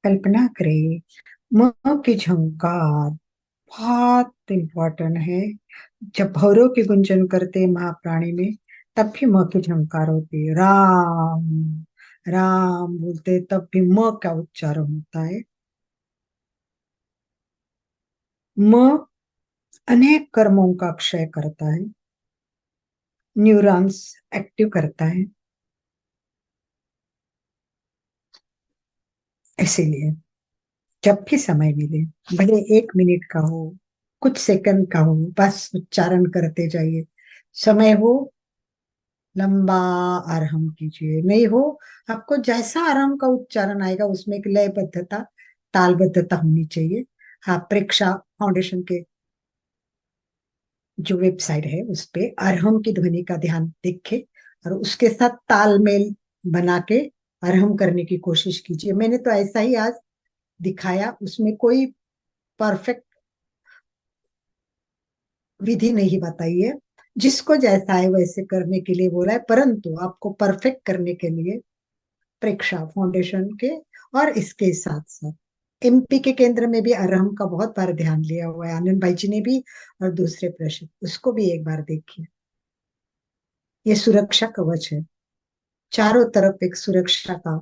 कल्पना करें। मुंह की झंकार बहुत इंपॉर्टेंट है। जब भौरों की गुंजन करते हैं महाप्राणी में, तब भी म की झंकार होती है। राम, राम बोलते तब भी म का उच्चारण होता है। म अनेक कर्मों का क्षय करता है, न्यूरॉन्स एक्टिव करता है। इसीलिए जब भी समय मिले, भले 1 मिनट का हो, कुछ सेकंड का हो, बस उच्चारण करते जाइए। समय हो, लंबा आराम कीजिए। नहीं हो, आपको जैसा आराम का उच्चारण आएगा उसमें एक लयबद्धता, तालबद्धता होनी चाहिए। आप प्रेक्षा फाउंडेशन के जो वेबसाइट है उस पे अरहम की ध्वनि का ध्यान देखे और उसके साथ तालमेल बना के अरहम करने की कोशिश कीजिए। मैंने तो ऐसा ही आज दिखाया, उसमें कोई परफेक्ट विधि नहीं बताई है। जिसको जैसा है वैसे करने के लिए बोला है, परंतु आपको परफेक्ट करने के लिए प्रेक्षा फाउंडेशन के और इसके साथ साथ एमपी के केंद्र में भी अरहम का बहुत बार ध्यान लिया हुआ है, आनंद भाई जी ने भी और दूसरे प्रश्न, उसको भी एक बार देखिए। ये सुरक्षा कवच है, चारों तरफ एक सुरक्षा का।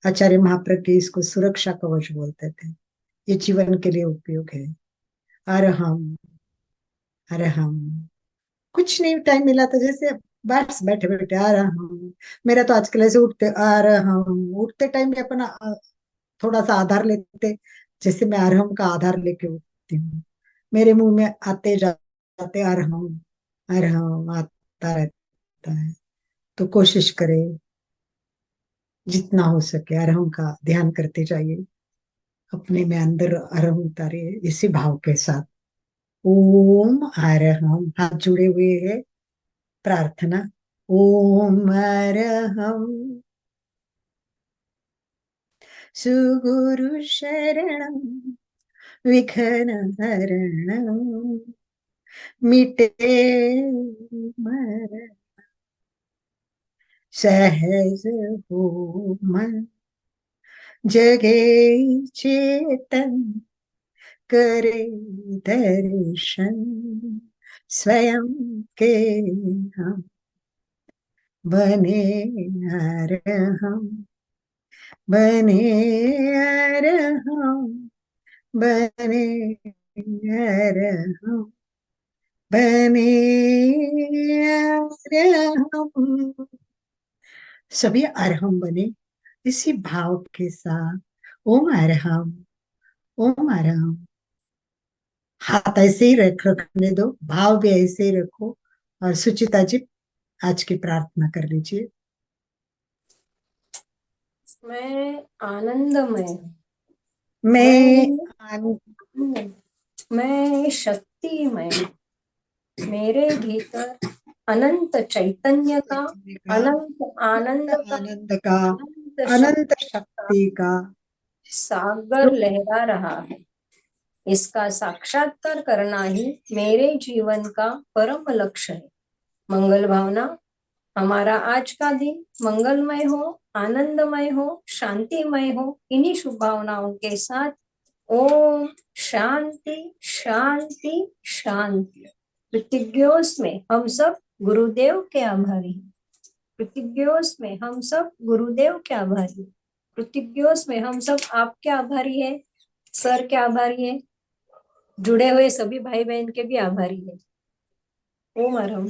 आचार्य महाप्रज्ञ इसको सुरक्षा कवच बोलते थे। ये जीवन के लिए उपयोग है। अरहम, अरहम। कुछ नहीं टाइम मिला तो जैसे बस बैठे बैठे अरहम। मेरा तो आजकल ऐसे उठते अरहम, उठते टाइम भी अपना थोड़ा सा आधार लेते, जैसे मैं अरहम का आधार लेके उठती हूँ, मेरे मुंह में आते जाते अरहम अरहम आता रहता है। तो कोशिश करे जितना हो सके अरहम का ध्यान करते जाइए, अपने में अंदर अरहम उतारिए इसी भाव के साथ। ओम अरहम, हाथ जुड़े हुए है, प्रार्थना। ओम अरहम सुगुरु शरणम विघ्नहरणम मिटे मरण सहज हो मन जगे चेतन करे दर्शन स्वयं के हम बने अरहम बने अरहम बने अरहम बने अरहम। सभी अरहम बने इसी भाव के साथ। ओम अरहम ओम अरहम। हाथ ऐसे ही रखने दो, भाव भी ऐसे ही रखो। और सुचिता जी आज की प्रार्थना कर लीजिए। मैं आनंदमय हूँ। मैं मैं शक्तिमय हूँ। मेरे भीतर अनंत चैतन्य का, अनंत आनंद का, आनंद का, अनंत अनंत शक्ति का सागर लहरा रहा है। इसका साक्षात्कार करना ही मेरे जीवन का परम लक्ष्य है। मंगल भावना, हमारा आज का दिन मंगलमय हो, आनंदमय हो, शांतिमय हो। इन्हीं शुभ भावनाओं के साथ ओम शांति शांति शांति। कृतज्ञोस में हम सब गुरुदेव के आभारी हैं। कृतज्ञोस में हम सब गुरुदेव के आभारी हैं। कृतज्ञोस में हम सब आपके आभारी है, सर के आभारी है, जुड़े हुए सभी भाई बहन के भी आभारी है। ओम अरहम।